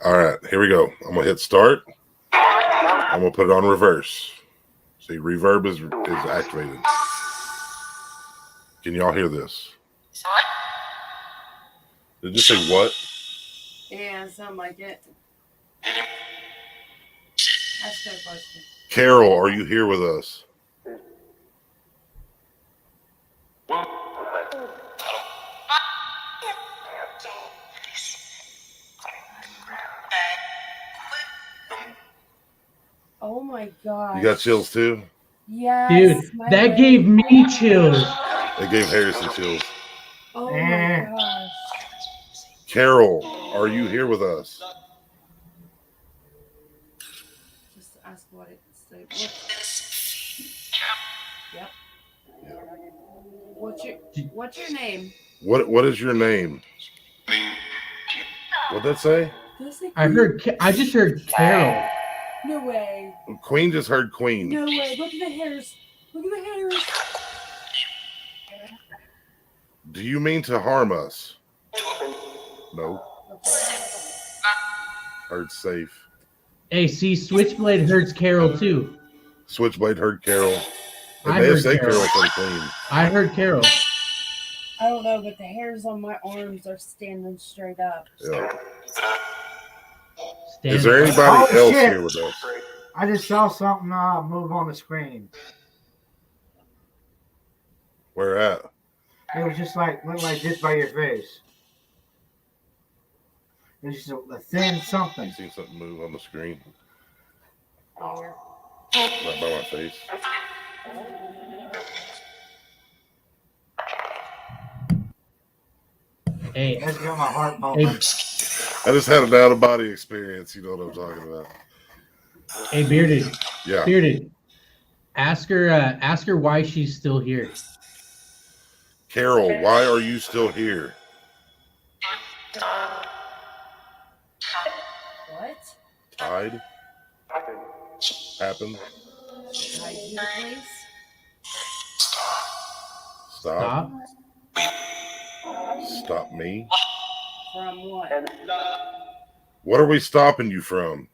[SPEAKER 2] All right, here we go. I'm going to hit start. I'm going to put it on reverse. See, reverb is activated. Can y'all hear this? Did you say what?
[SPEAKER 5] Yeah, sound like it. Ask her a question.
[SPEAKER 2] Carol, are you here with us?
[SPEAKER 5] Oh my god.
[SPEAKER 2] You got chills too?
[SPEAKER 5] Yes.
[SPEAKER 3] Dude,
[SPEAKER 5] my
[SPEAKER 3] that
[SPEAKER 5] leg.
[SPEAKER 3] gave me chills.
[SPEAKER 2] It gave Harrison chills.
[SPEAKER 5] Oh my gosh.
[SPEAKER 2] Carol, are you here with us?
[SPEAKER 5] Just ask what it's like. Yep. What's your name?
[SPEAKER 2] What is your name? What'd that say?
[SPEAKER 3] I just heard Carol.
[SPEAKER 5] No way.
[SPEAKER 2] Queen just heard Queen.
[SPEAKER 5] No way. Look at the hairs. Look at the hairs.
[SPEAKER 2] Do you mean to harm us? No. Heard safe.
[SPEAKER 3] Hey, see, Switchblade heard Carol too.
[SPEAKER 2] Switchblade heard Carol. It
[SPEAKER 3] I
[SPEAKER 2] may have
[SPEAKER 3] heard
[SPEAKER 2] said
[SPEAKER 3] Carol.
[SPEAKER 2] Carol said Queen.
[SPEAKER 3] I heard Carol.
[SPEAKER 5] I don't know, but the hairs on my arms are standing straight up.
[SPEAKER 2] Yeah.
[SPEAKER 3] Stand
[SPEAKER 2] Is there
[SPEAKER 3] up.
[SPEAKER 2] anybody
[SPEAKER 4] Oh,
[SPEAKER 2] else
[SPEAKER 4] shit.
[SPEAKER 2] here with us?
[SPEAKER 4] I just saw something move on the screen.
[SPEAKER 2] Where at?
[SPEAKER 4] It was just like looked like this by your face. It's just a thin
[SPEAKER 2] You
[SPEAKER 4] something.
[SPEAKER 2] seen something move on the screen
[SPEAKER 5] Where?
[SPEAKER 2] right by my face?
[SPEAKER 3] Hey,
[SPEAKER 4] That's got my heart
[SPEAKER 3] hey,
[SPEAKER 4] pumping.
[SPEAKER 2] I just had an out of body experience. You know what I'm talking about?
[SPEAKER 3] hey, bearded,
[SPEAKER 2] Yeah.
[SPEAKER 3] bearded. Ask her why she's still here.
[SPEAKER 2] Carol, why are you still here?
[SPEAKER 5] What?
[SPEAKER 2] Tide happened.
[SPEAKER 5] Tied to the place?
[SPEAKER 2] Stop.
[SPEAKER 3] Stop.
[SPEAKER 2] Stop me.
[SPEAKER 5] From what?
[SPEAKER 2] What are we stopping you from?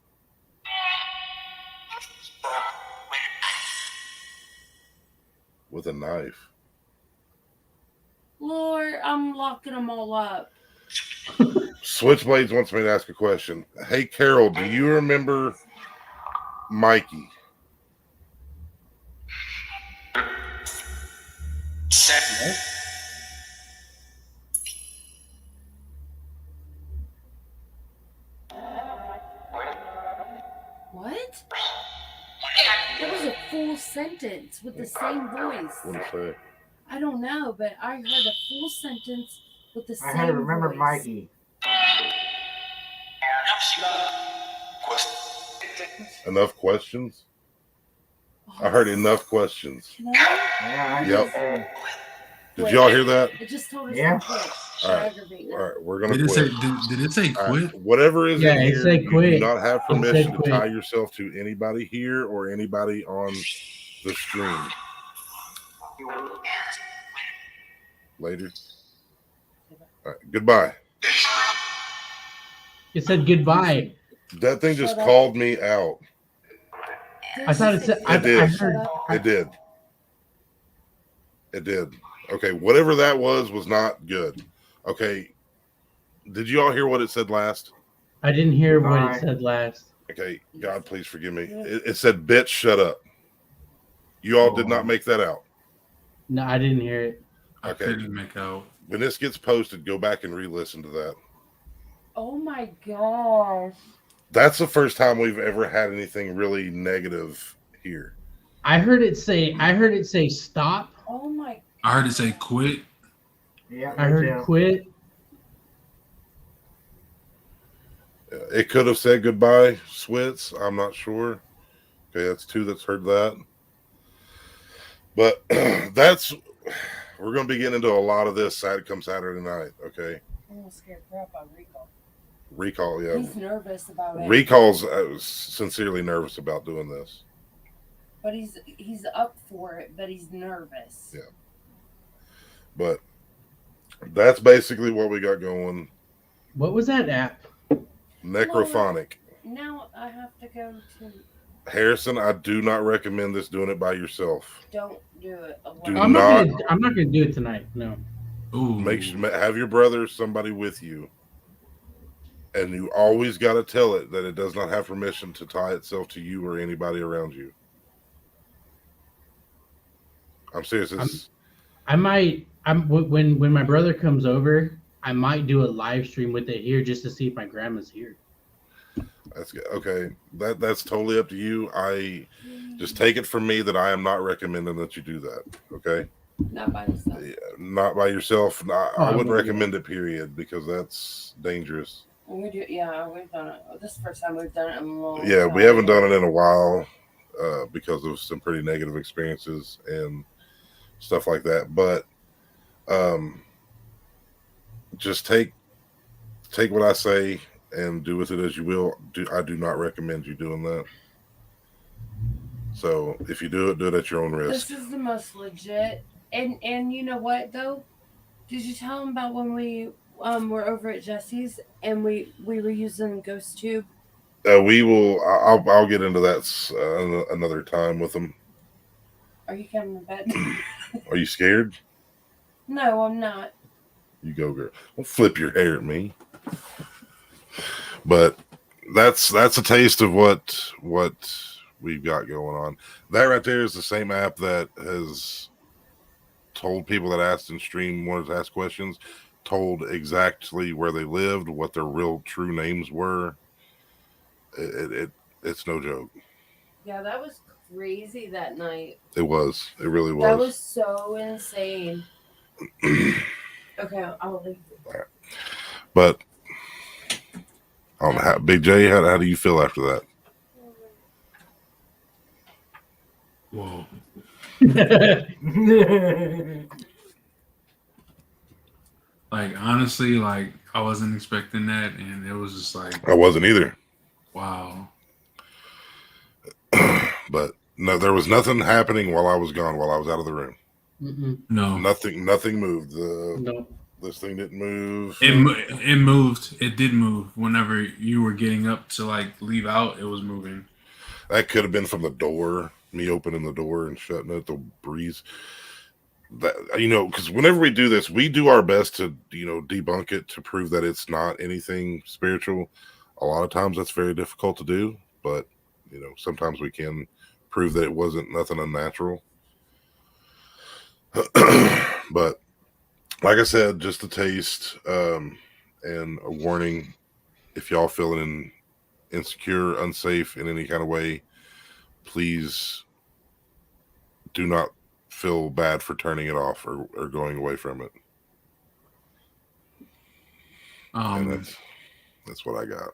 [SPEAKER 2] With a knife.
[SPEAKER 5] Lord, I'm locking them all up.
[SPEAKER 2] Switchblades wants me to ask a question. Hey, Carol, do you remember Mikey?
[SPEAKER 3] Yes.
[SPEAKER 5] What? That was a full sentence with the same voice.
[SPEAKER 2] What did it say?
[SPEAKER 5] I don't know, but I heard a full sentence with the
[SPEAKER 4] I
[SPEAKER 5] same
[SPEAKER 4] had to remember
[SPEAKER 5] voice.
[SPEAKER 4] Mikey.
[SPEAKER 2] Enough questions? I heard enough questions.
[SPEAKER 5] Can I?
[SPEAKER 4] Yeah, I
[SPEAKER 2] Yep.
[SPEAKER 4] did.
[SPEAKER 2] Did
[SPEAKER 5] Wait,
[SPEAKER 2] y'all hear that?
[SPEAKER 5] It just told us
[SPEAKER 4] Yeah.
[SPEAKER 5] to quit.
[SPEAKER 2] All right.
[SPEAKER 5] Aggravate
[SPEAKER 2] All
[SPEAKER 5] now.
[SPEAKER 2] right, we're gonna
[SPEAKER 1] Did it
[SPEAKER 2] quit.
[SPEAKER 1] say? Did it say
[SPEAKER 2] All right,
[SPEAKER 1] quit?
[SPEAKER 2] whatever is
[SPEAKER 3] Yeah,
[SPEAKER 2] in
[SPEAKER 3] it
[SPEAKER 2] here,
[SPEAKER 3] said
[SPEAKER 2] you
[SPEAKER 3] quit.
[SPEAKER 2] do not have
[SPEAKER 3] It
[SPEAKER 2] permission
[SPEAKER 3] said
[SPEAKER 2] to
[SPEAKER 3] quit.
[SPEAKER 2] tie yourself to anybody here or anybody on the stream. Later. All right, goodbye.
[SPEAKER 3] It said goodbye.
[SPEAKER 2] That thing just
[SPEAKER 5] Shut up.
[SPEAKER 2] called me out.
[SPEAKER 5] Did
[SPEAKER 3] I thought
[SPEAKER 5] you
[SPEAKER 3] it
[SPEAKER 5] say
[SPEAKER 3] said.
[SPEAKER 2] It did.
[SPEAKER 3] I
[SPEAKER 5] shut
[SPEAKER 3] heard.
[SPEAKER 5] up?
[SPEAKER 2] It did. It did. Okay, whatever that was not good. Okay, did you all hear what it said last?
[SPEAKER 3] I didn't hear what
[SPEAKER 4] Goodbye.
[SPEAKER 3] it said last.
[SPEAKER 2] Okay, God, please forgive me. It said, bitch, shut up. You all did not make that out.
[SPEAKER 3] No, I didn't hear it.
[SPEAKER 1] I
[SPEAKER 2] Okay.
[SPEAKER 1] couldn't make out.
[SPEAKER 2] When this gets posted, go back and re-listen to that.
[SPEAKER 5] Oh my gosh.
[SPEAKER 2] That's the first time we've ever had anything really negative here.
[SPEAKER 3] I heard it say. I heard it say stop.
[SPEAKER 5] Oh my.
[SPEAKER 1] I heard it say quit.
[SPEAKER 4] Yeah,
[SPEAKER 3] I
[SPEAKER 4] me
[SPEAKER 3] heard
[SPEAKER 4] too.
[SPEAKER 3] quit.
[SPEAKER 2] It could have said goodbye, Switz. I'm not sure. Okay, that's two that's heard that. But that's we're going to be getting into a lot of this come Saturday night. Okay,
[SPEAKER 5] I'm gonna scare crap out of Recall.
[SPEAKER 2] Recall. Yeah,
[SPEAKER 5] He's nervous about it.
[SPEAKER 2] Recall's sincerely nervous about doing this.
[SPEAKER 5] But he's up for it, but he's nervous.
[SPEAKER 2] Yeah. But that's basically what we got going.
[SPEAKER 3] What was that app?
[SPEAKER 2] Necrophonic.
[SPEAKER 5] Now I have to go to.
[SPEAKER 2] Harrison, I do not recommend this doing it by yourself.
[SPEAKER 5] Don't do it alone.
[SPEAKER 2] Do
[SPEAKER 3] I'm
[SPEAKER 2] not-
[SPEAKER 3] I'm not gonna do it tonight. No.
[SPEAKER 1] Ooh.
[SPEAKER 2] Make sure have your brother or somebody with you. And you always got to tell it that it does not have permission to tie itself to you or anybody around you. I'm serious.
[SPEAKER 3] I might. When my brother comes over, I might do a live stream with it here just to see if my grandma's here.
[SPEAKER 2] That's good. Okay. That's totally up to you. I just take it from me that I am not recommending that you do that. Okay.
[SPEAKER 5] Not by yourself.
[SPEAKER 2] Yeah, not by yourself. I
[SPEAKER 3] I
[SPEAKER 2] wouldn't
[SPEAKER 3] won't do
[SPEAKER 2] recommend it, period, because that's dangerous.
[SPEAKER 5] We've done it. This is the first time we've done it in a long
[SPEAKER 2] Yeah,
[SPEAKER 5] time.
[SPEAKER 2] we haven't done it in a while because of some pretty negative experiences and stuff like that. But just take what I say and do with it as you will. I do not recommend you doing that. So if you do it at your own risk.
[SPEAKER 5] This is the most legit. And you know what though? Did you tell him about when we were over at Jesse's and we were using Ghost Tube?
[SPEAKER 2] We will. I'll get into that another time with them.
[SPEAKER 5] Are you coming to bed?
[SPEAKER 2] Are you scared?
[SPEAKER 5] No, I'm not.
[SPEAKER 2] You go, girl. Don't flip your hair at me. But that's a taste of what we've got going on. That right there is the same app that has told people that asked in stream wanted to ask questions. told exactly where they lived, what their real true names were. It's no joke.
[SPEAKER 5] Yeah, that was crazy that night.
[SPEAKER 2] It was. It really
[SPEAKER 5] That
[SPEAKER 2] was.
[SPEAKER 5] was so insane. Okay, I'll leave it.
[SPEAKER 2] But I don't know how, Big J, how do you feel after that?
[SPEAKER 1] Whoa. Like honestly, like I wasn't expecting that, and it was just like,
[SPEAKER 2] I wasn't either.
[SPEAKER 1] wow.
[SPEAKER 2] But no, there was nothing happening while I was gone, while I was out of the room.
[SPEAKER 3] Mm-mm.
[SPEAKER 1] No,
[SPEAKER 2] Nothing moved.
[SPEAKER 3] No.
[SPEAKER 2] This thing didn't move.
[SPEAKER 1] it moved. It did move. Whenever you were getting up to like leave out, it was moving.
[SPEAKER 2] That could have been from the door, me opening the door and shutting it, the breeze. That, because whenever we do this, we do our best to debunk it, to prove that it's not anything spiritual. A lot of times that's very difficult to do, but sometimes we can prove that it wasn't nothing unnatural. But like I said, just a taste, and a warning: if y'all feeling insecure, unsafe in any kind of way, please do not feel bad for turning it off or going away from it. And that's what I got.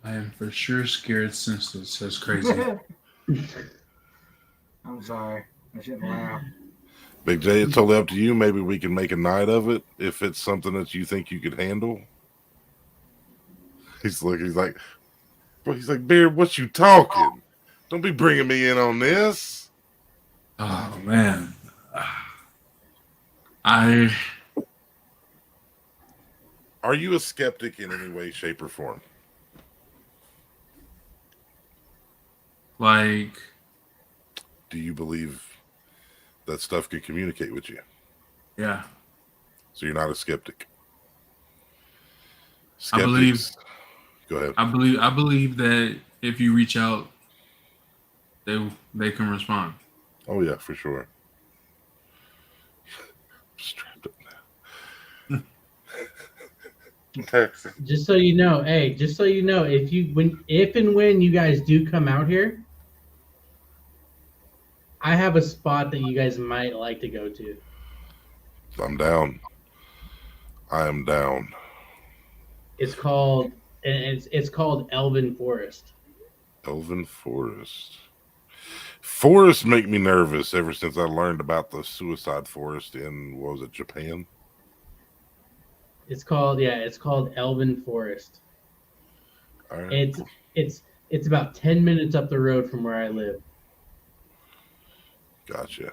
[SPEAKER 1] I am for sure scared senseless. That's crazy.
[SPEAKER 4] I'm sorry. I shouldn't laugh.
[SPEAKER 2] Big J, it's totally up to you. Maybe we can make a night of it if it's something that you think you could handle. He's like, Beard, what you talking? Don't be bringing me in on this.
[SPEAKER 1] Oh man, I
[SPEAKER 2] Are you a skeptic in any way, shape, or form?
[SPEAKER 1] like.
[SPEAKER 2] Do you believe that stuff can communicate with you?
[SPEAKER 1] Yeah,
[SPEAKER 2] So you're not a skeptic.
[SPEAKER 1] I believe.
[SPEAKER 2] Skeptics. Go ahead.
[SPEAKER 1] I believe that if you reach out, they can respond.
[SPEAKER 2] Oh yeah, for sure. Strapped up now.
[SPEAKER 3] Just so you know, if and when you guys do come out here, I have a spot that you guys might like to go to.
[SPEAKER 2] I'm down. I am down.
[SPEAKER 3] It's called Elven Forest.
[SPEAKER 2] Elven Forest. Forests make me nervous ever since I learned about the suicide forest in, what was it, Japan?
[SPEAKER 3] It's called Elven Forest.
[SPEAKER 2] All right.
[SPEAKER 3] It's about 10 minutes up the road from where I live.
[SPEAKER 2] Gotcha.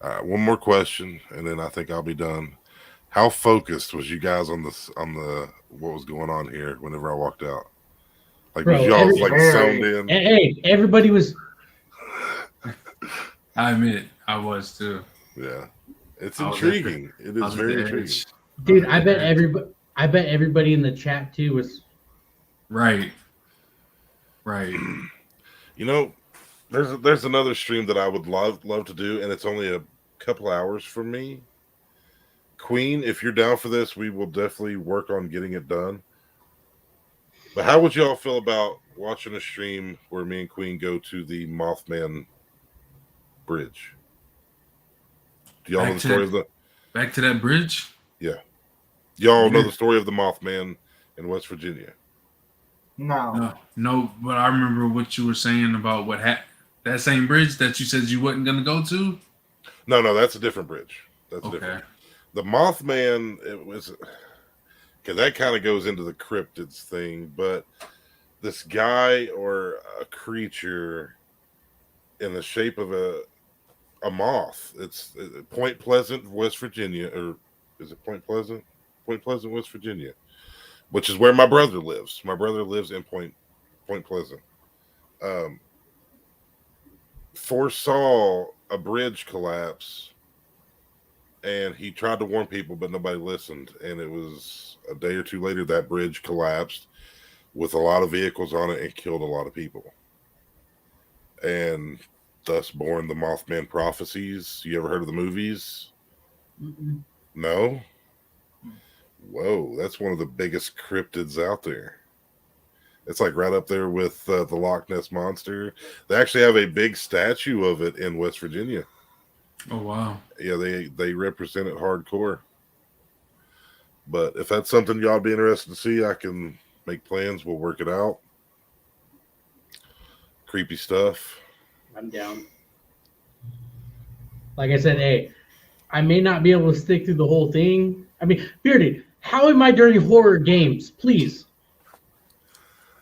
[SPEAKER 2] All right, one more question, and then I think I'll be done. How focused was you guys on the what was going on here whenever I walked out? Like, was y'all like zoned in?
[SPEAKER 3] Hey, everybody was.
[SPEAKER 1] I admit, I was too.
[SPEAKER 2] Yeah, it's intriguing. It is very intriguing,
[SPEAKER 3] dude. I bet everybody in the chat too was.
[SPEAKER 1] Right.
[SPEAKER 2] There's another stream that I would love to do, and it's only a couple hours for me. Queen, if you're down for this, we will definitely work on getting it done. But how would y'all feel about watching a stream where me and Queen go to the Mothman Bridge? Do y'all know the story of the
[SPEAKER 1] back to that bridge?
[SPEAKER 2] Yeah. Y'all know the story of the Mothman in West Virginia?
[SPEAKER 4] No.
[SPEAKER 1] But I remember what you were saying about what happened. That same bridge that you said you wasn't gonna go to?
[SPEAKER 2] No, that's a different bridge. That's
[SPEAKER 1] okay.
[SPEAKER 2] Different. The Mothman, it was, because that kind of goes into the cryptids thing, but this guy or a creature in the shape of a moth. It's Point Pleasant, West Virginia, or is it Point Pleasant? Point Pleasant, West Virginia, which is where my brother lives. My brother lives in Point Pleasant. Foresaw a bridge collapse, and he tried to warn people, but nobody listened. And it was a day or two later that bridge collapsed with a lot of vehicles on it and killed a lot of people. And thus born the Mothman prophecies. You ever heard of the movies?
[SPEAKER 3] Mm-mm.
[SPEAKER 2] No? Whoa, that's one of the biggest cryptids out there. It's like right up there with the Loch Ness Monster. They actually have a big statue of it in West Virginia.
[SPEAKER 1] Oh wow.
[SPEAKER 2] Yeah, they represent it hardcore. But if that's something y'all be interested to see, I can make plans. We'll work it out. Creepy stuff.
[SPEAKER 3] I'm down. Like I said, hey, I may not be able to stick through the whole thing. I mean, Bearded, how am I during horror games? Please.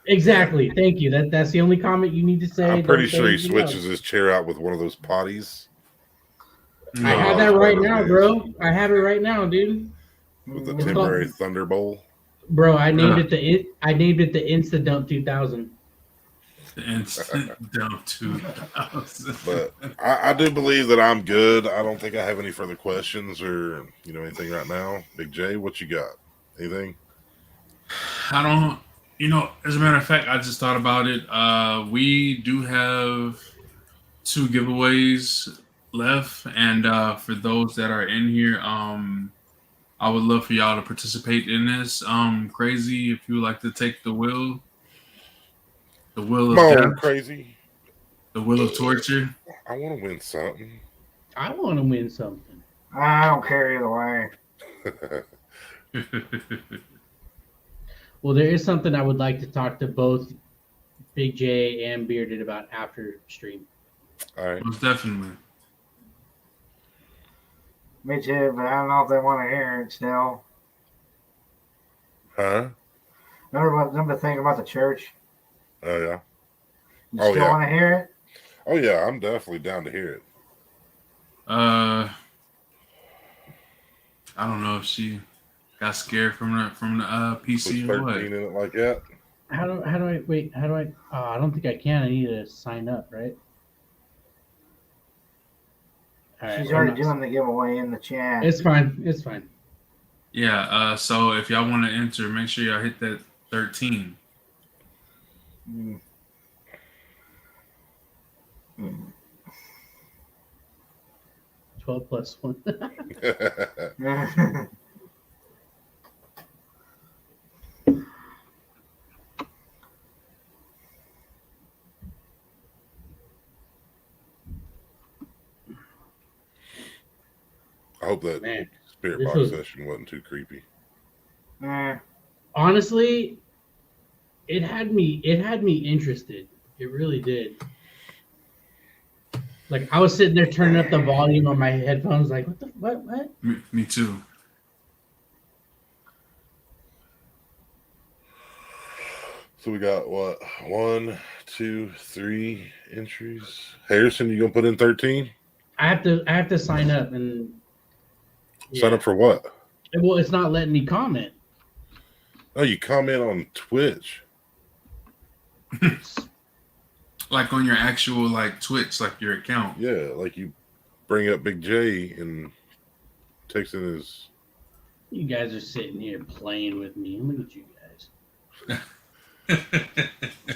[SPEAKER 3] Exactly. Thank you. That's the only comment you need to say.
[SPEAKER 2] I'm pretty
[SPEAKER 3] Don't say
[SPEAKER 2] sure he
[SPEAKER 3] anything
[SPEAKER 2] switches
[SPEAKER 3] else.
[SPEAKER 2] his chair out with one of those potties.
[SPEAKER 3] I
[SPEAKER 1] No.
[SPEAKER 3] have that right now, bro. I have it right now, dude.
[SPEAKER 2] With the
[SPEAKER 3] It's
[SPEAKER 2] temporary
[SPEAKER 3] called,
[SPEAKER 2] Thunderbolt.
[SPEAKER 3] bro. I named
[SPEAKER 1] Yeah.
[SPEAKER 3] it the Insta Dump 2000.
[SPEAKER 1] The instant dump 2000.
[SPEAKER 2] But I do believe that I'm good. I don't think I have any further questions or anything right now. Big J, what you got? Anything?
[SPEAKER 1] I don't. As a matter of fact, I just thought about it. We do have 2 giveaways left, and for those that are in here, I would love for y'all to participate in this. Crazy, if you would like to take the wheel
[SPEAKER 2] Come
[SPEAKER 1] of
[SPEAKER 2] on,
[SPEAKER 1] death,
[SPEAKER 2] crazy.
[SPEAKER 1] the wheel of torture.
[SPEAKER 2] I want to win something.
[SPEAKER 3] I want to win something.
[SPEAKER 4] I don't care either way.
[SPEAKER 3] Well, there is something I would like to talk to both Big J and Bearded about after stream.
[SPEAKER 2] All right.
[SPEAKER 1] Most definitely.
[SPEAKER 4] Me too, but I don't know if they want to hear it still.
[SPEAKER 2] Huh?
[SPEAKER 4] Remember the thing about the church?
[SPEAKER 2] Oh, yeah.
[SPEAKER 4] You
[SPEAKER 2] Oh,
[SPEAKER 4] still
[SPEAKER 2] yeah.
[SPEAKER 4] want to hear it?
[SPEAKER 2] Oh, yeah. I'm definitely down to hear it.
[SPEAKER 1] I don't know if she got scared from the PC
[SPEAKER 2] Put
[SPEAKER 1] or what.
[SPEAKER 2] 13 in it like that.
[SPEAKER 3] How do I wait? How do I? I don't think I can. I need to sign up, right? All right,
[SPEAKER 4] She's
[SPEAKER 3] I'm
[SPEAKER 4] already
[SPEAKER 3] not-
[SPEAKER 4] doing the giveaway in the chat.
[SPEAKER 3] It's fine. It's fine.
[SPEAKER 1] Yeah. So if y'all want to enter, make sure y'all hit that 13.
[SPEAKER 4] Mm. Mm.
[SPEAKER 3] 12 plus 1.
[SPEAKER 2] I hope that
[SPEAKER 3] Man,
[SPEAKER 2] spirit
[SPEAKER 3] this
[SPEAKER 2] box
[SPEAKER 3] was-
[SPEAKER 2] session wasn't too creepy.
[SPEAKER 3] honestly, it had me interested. It really did. Like I was sitting there turning up the volume on my headphones, like what?
[SPEAKER 1] Me too.
[SPEAKER 2] So we got what? 1, 2, 3 entries. Harrison, you gonna put in 13?
[SPEAKER 3] I have to sign up and
[SPEAKER 2] Sign up for what?
[SPEAKER 3] Well, it's not letting me comment.
[SPEAKER 2] Oh, you comment on Twitch.
[SPEAKER 1] Like on your actual Twitch, like your account.
[SPEAKER 2] Yeah, like you bring up Big J and texting his.
[SPEAKER 3] You guys are sitting here playing with me. Look at you guys.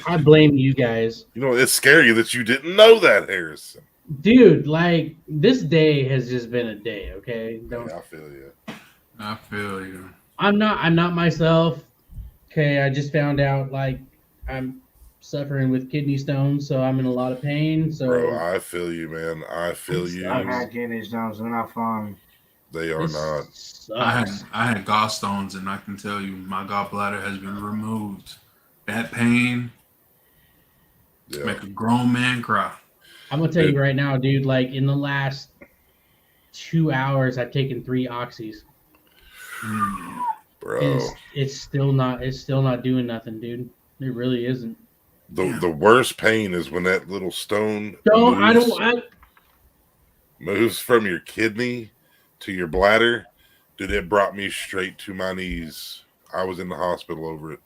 [SPEAKER 3] I blame you guys.
[SPEAKER 2] It's scary that you didn't know that, Harrison.
[SPEAKER 3] Dude, like this day has just been a day, okay? Don't
[SPEAKER 2] Yeah, I feel you.
[SPEAKER 1] I feel you.
[SPEAKER 3] I'm not myself. Okay, I just found out I'm suffering with kidney stones, so I'm in a lot of pain. So
[SPEAKER 2] Bro, I feel you, man. I feel you.
[SPEAKER 4] I've had kidney stones. They're not fun.
[SPEAKER 2] They are
[SPEAKER 3] this
[SPEAKER 2] not.
[SPEAKER 3] sucks.
[SPEAKER 1] I had gallstones, and I can tell you, my gallbladder has been removed. That pain
[SPEAKER 2] Yeah.
[SPEAKER 1] make a grown man cry.
[SPEAKER 3] I'm gonna tell you right now, dude. Like in the last 2 hours, I've taken 3 oxys.
[SPEAKER 2] Bro.
[SPEAKER 3] It's still not doing nothing, dude. It really isn't.
[SPEAKER 2] The worst pain is when that little stone moves from your kidney to your bladder. Dude, it brought me straight to my knees. I was in the hospital over it.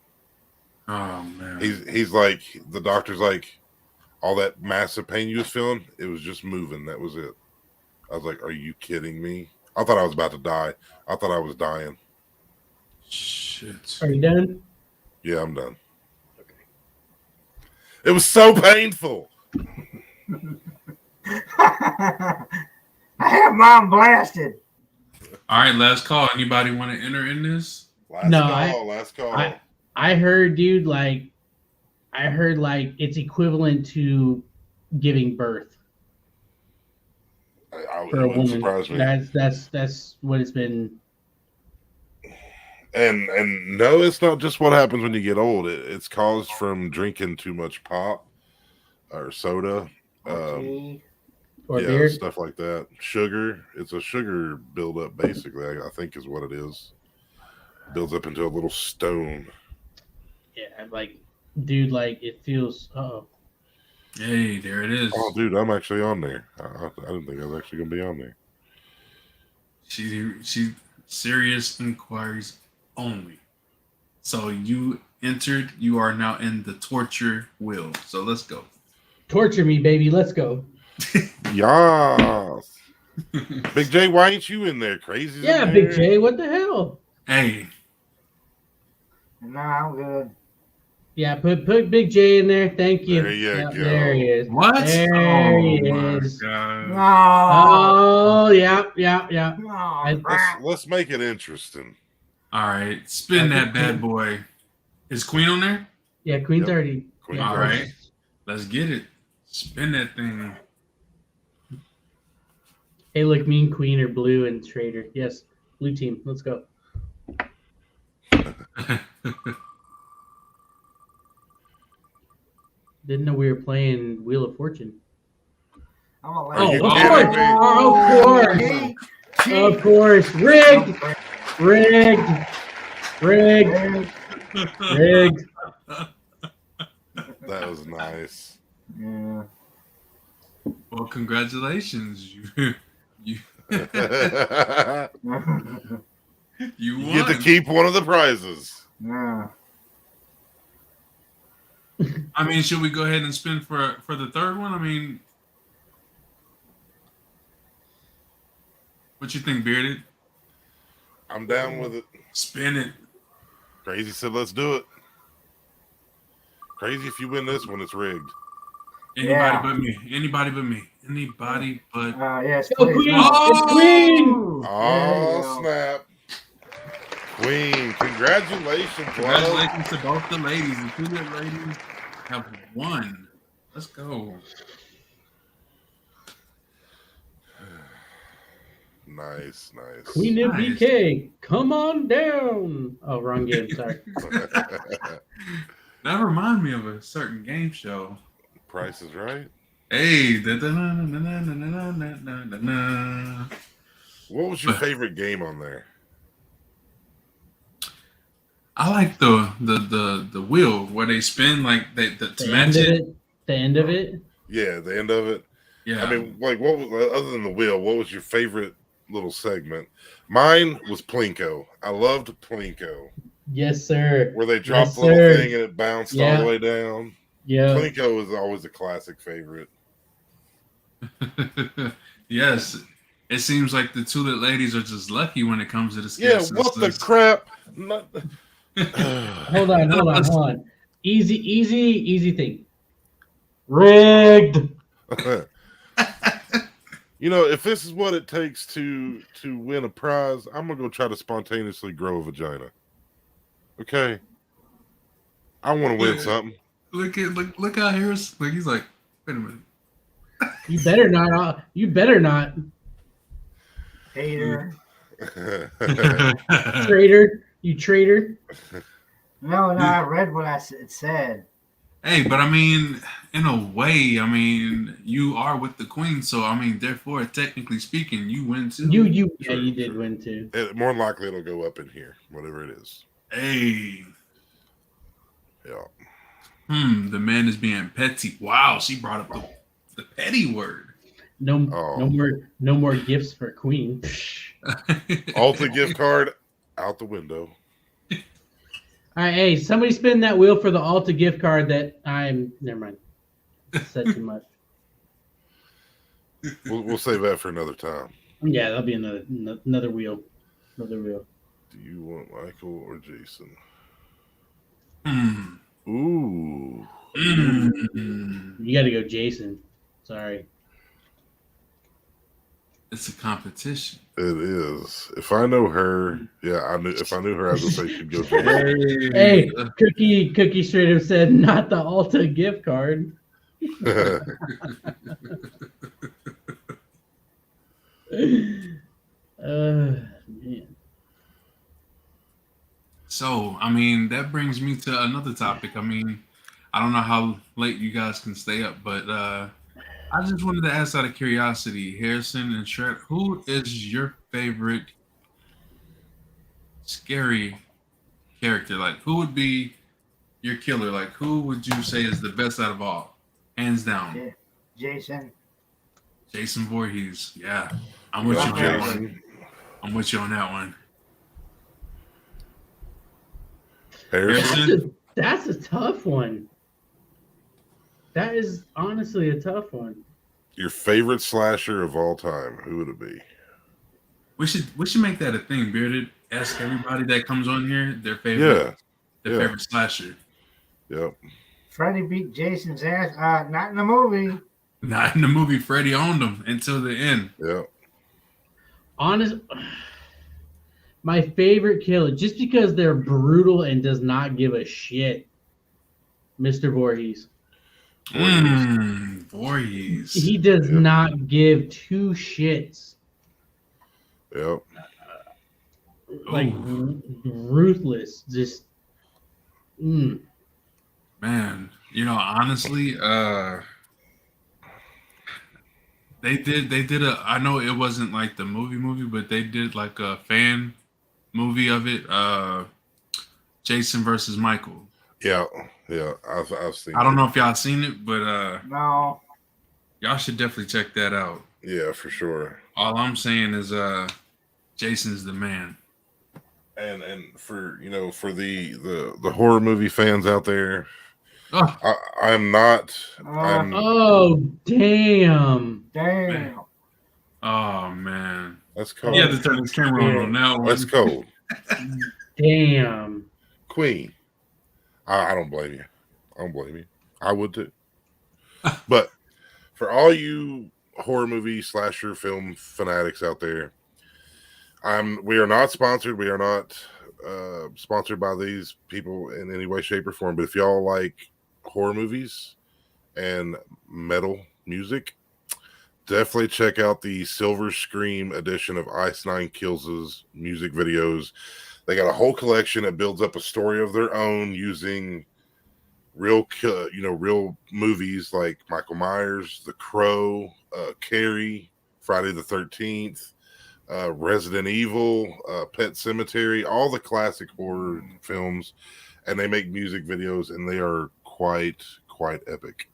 [SPEAKER 1] Oh man.
[SPEAKER 2] He's like, the doctor's like, all that massive pain you was feeling, it was just moving. That was it. I was like, are you kidding me? I thought I was about to die. I thought I was dying.
[SPEAKER 1] Shit.
[SPEAKER 3] Are you done?
[SPEAKER 2] Yeah, I'm done. Okay. It was so painful.
[SPEAKER 4] I have mine blasted.
[SPEAKER 1] All right, last call. Anybody want to enter in this?
[SPEAKER 2] Last
[SPEAKER 3] No,
[SPEAKER 2] call. Last call.
[SPEAKER 3] I heard, dude, like it's equivalent to giving birth
[SPEAKER 2] It
[SPEAKER 3] for a
[SPEAKER 2] wouldn't
[SPEAKER 3] woman.
[SPEAKER 2] surprise me.
[SPEAKER 3] That's what it's been.
[SPEAKER 2] And no, it's not just what happens when you get old. It's caused from drinking too much pop or soda,
[SPEAKER 4] Okay.
[SPEAKER 3] Or
[SPEAKER 2] yeah,
[SPEAKER 3] beer.
[SPEAKER 2] stuff like that. Sugar. It's a sugar buildup, basically. I think is what it is. Builds up into a little stone.
[SPEAKER 3] Yeah, like, dude, like it feels. Oh,
[SPEAKER 1] Hey, there it is.
[SPEAKER 2] Oh, dude, I'm actually on there. I didn't think I was actually going to be on there.
[SPEAKER 1] She serious inquiries only. So you entered. You are now in the torture wheel. So let's go.
[SPEAKER 3] torture me, baby. Let's go.
[SPEAKER 2] Yas. Big J, why ain't you in there? Crazy.
[SPEAKER 3] Yeah, Big J. What the hell?
[SPEAKER 1] Hey,
[SPEAKER 4] No, I'm good.
[SPEAKER 3] Yeah, put Big J in there. Thank you.
[SPEAKER 2] There you
[SPEAKER 3] Yeah,
[SPEAKER 2] go.
[SPEAKER 3] there he is.
[SPEAKER 1] what?
[SPEAKER 3] There he
[SPEAKER 1] my
[SPEAKER 3] is.
[SPEAKER 1] God.
[SPEAKER 4] No.
[SPEAKER 3] Oh, yeah.
[SPEAKER 4] No.
[SPEAKER 2] Let's make it interesting.
[SPEAKER 1] All right, spin that bad boy. Is Queen on there?
[SPEAKER 3] Yeah, Queen's
[SPEAKER 2] Yep.
[SPEAKER 3] already.
[SPEAKER 2] Queen's
[SPEAKER 3] yeah.
[SPEAKER 1] All right, let's get it. Spin that thing.
[SPEAKER 3] Hey, look, me and Queen are blue and Trader. Yes, blue team. Let's go. Didn't know we were playing Wheel of Fortune.
[SPEAKER 4] I'm gonna let
[SPEAKER 2] Are you
[SPEAKER 3] of
[SPEAKER 2] kidding
[SPEAKER 3] course.
[SPEAKER 2] me?
[SPEAKER 3] Of course. Rigged.
[SPEAKER 2] That was nice.
[SPEAKER 4] Yeah.
[SPEAKER 1] Well, congratulations. You
[SPEAKER 2] You
[SPEAKER 1] won.
[SPEAKER 2] get to keep one of the prizes.
[SPEAKER 4] Yeah.
[SPEAKER 1] I mean, should we go ahead and spin for the third one? I mean, what you think, Bearded?
[SPEAKER 2] I'm down with it.
[SPEAKER 1] Spin it.
[SPEAKER 2] Crazy said, let's do it. Crazy, if you win this one, it's rigged.
[SPEAKER 1] Anybody but me. Anybody but me. Anybody but.
[SPEAKER 4] Yes,
[SPEAKER 3] Go
[SPEAKER 4] please.
[SPEAKER 3] Queen.
[SPEAKER 4] No.
[SPEAKER 3] It's Queen.
[SPEAKER 2] Oh, snap. Queen, congratulations.
[SPEAKER 1] Congratulations to both the ladies. The two good ladies have won. Let's go.
[SPEAKER 2] Nice.
[SPEAKER 3] Queen of
[SPEAKER 1] Nice.
[SPEAKER 3] BK. Come on down. Oh, wrong game. Sorry.
[SPEAKER 1] That reminds me of a certain game show.
[SPEAKER 2] Price is Right.
[SPEAKER 1] Hey.
[SPEAKER 2] What was your favorite game on there?
[SPEAKER 1] I like the wheel where they spin like to match it.
[SPEAKER 3] The end of it.
[SPEAKER 2] Yeah, the end of it.
[SPEAKER 1] Yeah.
[SPEAKER 2] I mean, like, what was, other than the wheel, what was your favorite little segment? Mine was Plinko. I loved Plinko.
[SPEAKER 3] Yes, sir.
[SPEAKER 2] Where they dropped the
[SPEAKER 3] Yes,
[SPEAKER 2] little
[SPEAKER 3] sir.
[SPEAKER 2] thing and it bounced all
[SPEAKER 3] Yeah.
[SPEAKER 2] the way down.
[SPEAKER 3] Yeah.
[SPEAKER 2] Plinko is always a classic favorite.
[SPEAKER 1] Yes. It seems like the two little ladies are just lucky when it comes to the
[SPEAKER 2] Yeah,
[SPEAKER 1] skits.
[SPEAKER 2] what the crap? Not...
[SPEAKER 3] Hold on. Easy thing. Rigged.
[SPEAKER 2] You know, if this is what it takes to win a prize, I'm gonna go try to spontaneously grow a vagina. Okay, I want to win something.
[SPEAKER 1] Look how Harris. Like he's like, wait a minute.
[SPEAKER 3] You better not. You better not.
[SPEAKER 4] Hater.
[SPEAKER 3] Traitor. You traitor.
[SPEAKER 4] No, I read what it said.
[SPEAKER 1] Hey, but I mean, in a way, I mean, you are with the queen, so I mean, therefore, technically speaking, you win too.
[SPEAKER 3] You
[SPEAKER 2] True,
[SPEAKER 3] did
[SPEAKER 2] true.
[SPEAKER 3] win too.
[SPEAKER 2] More than likely, it'll go up in here, whatever it is.
[SPEAKER 1] Hey.
[SPEAKER 2] Yeah.
[SPEAKER 1] The man is being petty. Wow, she brought up the petty word.
[SPEAKER 3] No more gifts for Queen.
[SPEAKER 2] Alta gift card out the window.
[SPEAKER 3] All right, hey, somebody spin that wheel for the Alta gift card that I'm. Never mind. Said too much.
[SPEAKER 2] We'll save that for another time.
[SPEAKER 3] Yeah, that'll be another wheel. Another wheel.
[SPEAKER 2] Do you want Michael or Jason?
[SPEAKER 1] Hmm.
[SPEAKER 2] Ooh.
[SPEAKER 3] You got to go, Jason. Sorry.
[SPEAKER 1] It's a competition.
[SPEAKER 2] It is. If I know her, yeah, I knew. If I knew her, I was gonna say she'd go Jason.
[SPEAKER 3] Hey, Cookie straight up said not the Ulta gift card. Man.
[SPEAKER 1] So, I mean, that brings me to another topic. I mean, I don't know how late you guys can stay up, but I just wanted to ask out of curiosity, Harrison and Shred, who is your favorite scary character? Like, who would be your killer? Like, who would you say is the best out of all? Hands down.
[SPEAKER 4] Jason.
[SPEAKER 1] Jason Voorhees. Yeah. I'm
[SPEAKER 2] You
[SPEAKER 1] with
[SPEAKER 2] know,
[SPEAKER 1] you on that
[SPEAKER 2] Jason.
[SPEAKER 1] one. I'm with you on that one.
[SPEAKER 2] Harrison.
[SPEAKER 3] That's a tough one. That is honestly a tough one.
[SPEAKER 2] Your favorite slasher of all time? Who would it be?
[SPEAKER 1] We should make that a thing, Bearded. Ask everybody that comes on here their favorite favorite slasher.
[SPEAKER 2] Yep.
[SPEAKER 4] Freddy beat Jason's ass. Not in the movie.
[SPEAKER 1] Not in the movie. Freddy owned him until the end.
[SPEAKER 2] Yep.
[SPEAKER 3] My favorite killer, just because they're brutal and does not give a shit, Mr. Voorhees.
[SPEAKER 1] Voorhees.
[SPEAKER 3] He does not give two shits.
[SPEAKER 2] Yep.
[SPEAKER 3] Like ruthless. Just
[SPEAKER 1] man, honestly, they did a, I know it wasn't like the movie, but they did like a fan movie of it, Jason versus Michael.
[SPEAKER 2] Yeah. I've seen
[SPEAKER 1] I don't know if y'all seen it, but
[SPEAKER 4] No.
[SPEAKER 1] y'all should definitely check that out.
[SPEAKER 2] Yeah, for sure.
[SPEAKER 1] All I'm saying is Jason's the man.
[SPEAKER 2] And for for the horror movie fans out there, I'm not.
[SPEAKER 3] oh damn!
[SPEAKER 1] Man. Oh man,
[SPEAKER 2] that's cold.
[SPEAKER 1] He had to turn his camera on that one.
[SPEAKER 2] That's cold.
[SPEAKER 3] Damn.
[SPEAKER 2] Queen. I don't blame you. I don't blame you. I would too. But for all you horror movie slasher film fanatics out there, we are not sponsored. We are not sponsored by these people in any way, shape, or form. But if y'all like horror movies and metal music, definitely check out the Silver Scream edition of Ice Nine Kills' music videos. They got a whole collection that builds up a story of their own using real movies like Michael Myers, The Crow, Carrie, Friday the 13th, Resident Evil, Pet Sematary, all the classic horror films, and they make music videos, and they are quite epic.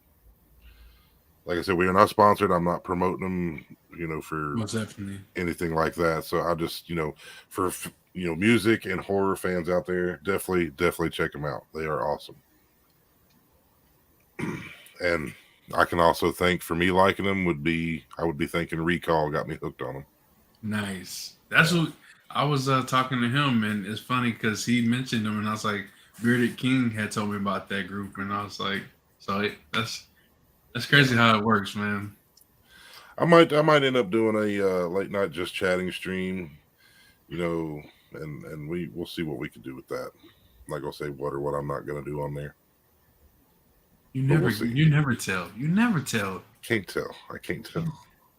[SPEAKER 2] Like I said, we are not sponsored. I'm not promoting them, for
[SPEAKER 1] most definitely
[SPEAKER 2] anything like that. So I just, for music and horror fans out there, definitely check them out. They are awesome. And I can also thank, for me liking them, I would be thanking Recall got me hooked on them. Nice.
[SPEAKER 1] That's what I was talking to him, and it's funny because he mentioned them, and I was like, Bearded King had told me about that group, and I was like, that's crazy how it works, man.
[SPEAKER 2] I might end up doing a late night just chatting stream, and we'll see what we can do with that. I'm not gonna say what I'm not gonna do on there.
[SPEAKER 1] You never tell. You never tell.
[SPEAKER 2] Can't tell. I can't tell.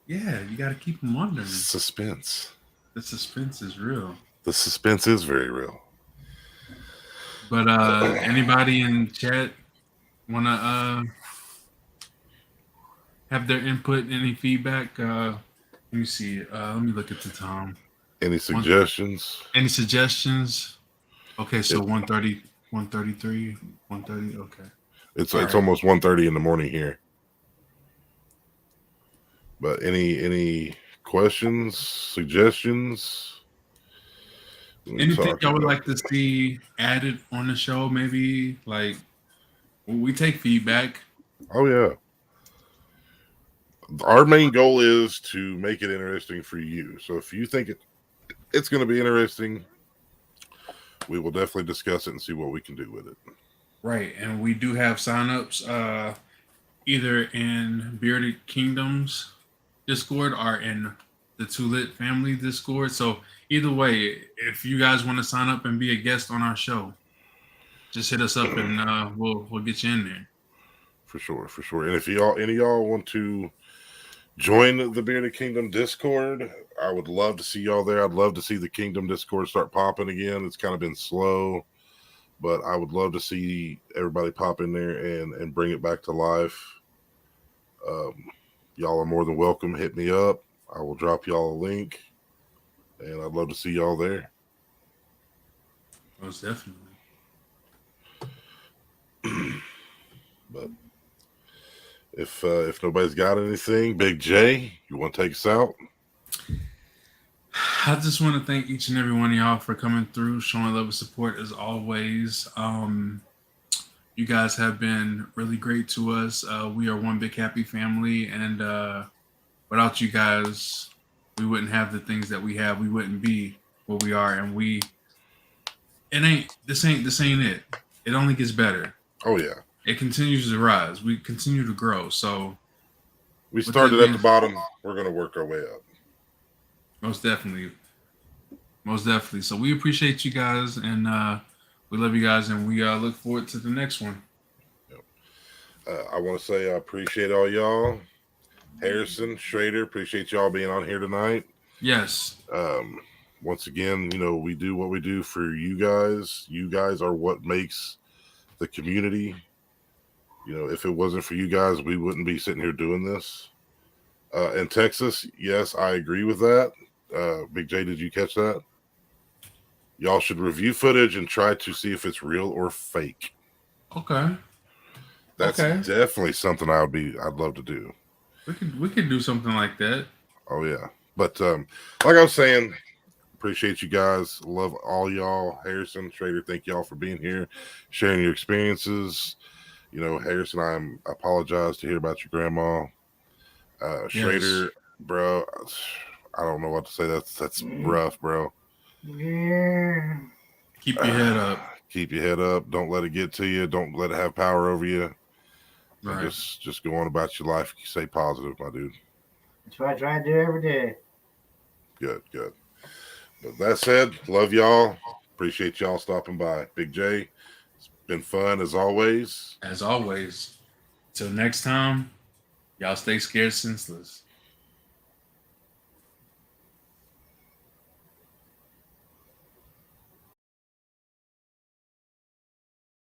[SPEAKER 1] Yeah, you got to keep them wondering.
[SPEAKER 2] Suspense.
[SPEAKER 1] The suspense is real.
[SPEAKER 2] The suspense is very real.
[SPEAKER 1] But anybody in chat want to have their input, any feedback? Let me see. Let me look at the time.
[SPEAKER 2] Any suggestions?
[SPEAKER 1] Any suggestions? Okay, so 1:30, 1:33, 1:30. Okay.
[SPEAKER 2] It's almost 1:30 in the morning here. But any questions, suggestions?
[SPEAKER 1] Anything y'all would like to see added on the show? Maybe like we take feedback.
[SPEAKER 2] Oh yeah. Our main goal is to make it interesting for you. So if you think it's going to be interesting, we will definitely discuss it and see what we can do with it.
[SPEAKER 1] Right, and we do have signups either in Bearded Kingdom's Discord or in the Too Lit family Discord. So either way, if you guys want to sign up and be a guest on our show, just hit us up and we'll get you in there.
[SPEAKER 2] For sure, for sure. And if any of y'all want to join the Bearded Kingdom Discord, I would love to see y'all there. I'd love to see the Kingdom Discord start popping again. It's kind of been slow, but I would love to see everybody pop in there and bring it back to life. Y'all are more than welcome. Hit me up. I will drop y'all a link, and I'd love to see y'all there.
[SPEAKER 1] Most definitely.
[SPEAKER 2] But if nobody's got anything, Big J, you want to take us out?
[SPEAKER 1] I just want to thank each and every one of y'all for coming through, showing love and support as always. You guys have been really great to us. We are one big happy family, and without you guys, we wouldn't have the things that we have. We wouldn't be where we are, and this ain't it. It only gets better.
[SPEAKER 2] Oh yeah,
[SPEAKER 1] it continues to rise. We continue to grow. So
[SPEAKER 2] we started at the bottom. We're gonna work our way up.
[SPEAKER 1] Most definitely. So we appreciate you guys, and we love you guys, and we look forward to the next one.
[SPEAKER 2] Yep. I want to say I appreciate all y'all. Harrison, Schrader, appreciate y'all being on here tonight.
[SPEAKER 1] Yes.
[SPEAKER 2] Once again, we do what we do for you guys. You guys are what makes the community. If it wasn't for you guys, we wouldn't be sitting here doing this. In Texas, yes, I agree with that. Big J, did you catch that? Y'all should review footage and try to see if it's real or fake.
[SPEAKER 1] Okay.
[SPEAKER 2] That's definitely something I'd love to do.
[SPEAKER 1] We could do something like that.
[SPEAKER 2] Oh yeah. But like I was saying, appreciate you guys. Love all y'all. Harrison, Schrader, thank y'all for being here, sharing your experiences. Harrison, I apologize to hear about your grandma. Schrader, bro, I don't know what to say. That's rough, bro.
[SPEAKER 4] Yeah.
[SPEAKER 1] Keep your head up.
[SPEAKER 2] Keep your head up. Don't let it get to you. Don't let it have power over you.
[SPEAKER 1] Right.
[SPEAKER 2] And just go on about your life. Stay positive, my dude.
[SPEAKER 4] That's what I try to do every day.
[SPEAKER 2] Good. But that said, love y'all. Appreciate y'all stopping by. Big J, it's been fun as always.
[SPEAKER 1] As always. Till next time, y'all stay scared senseless.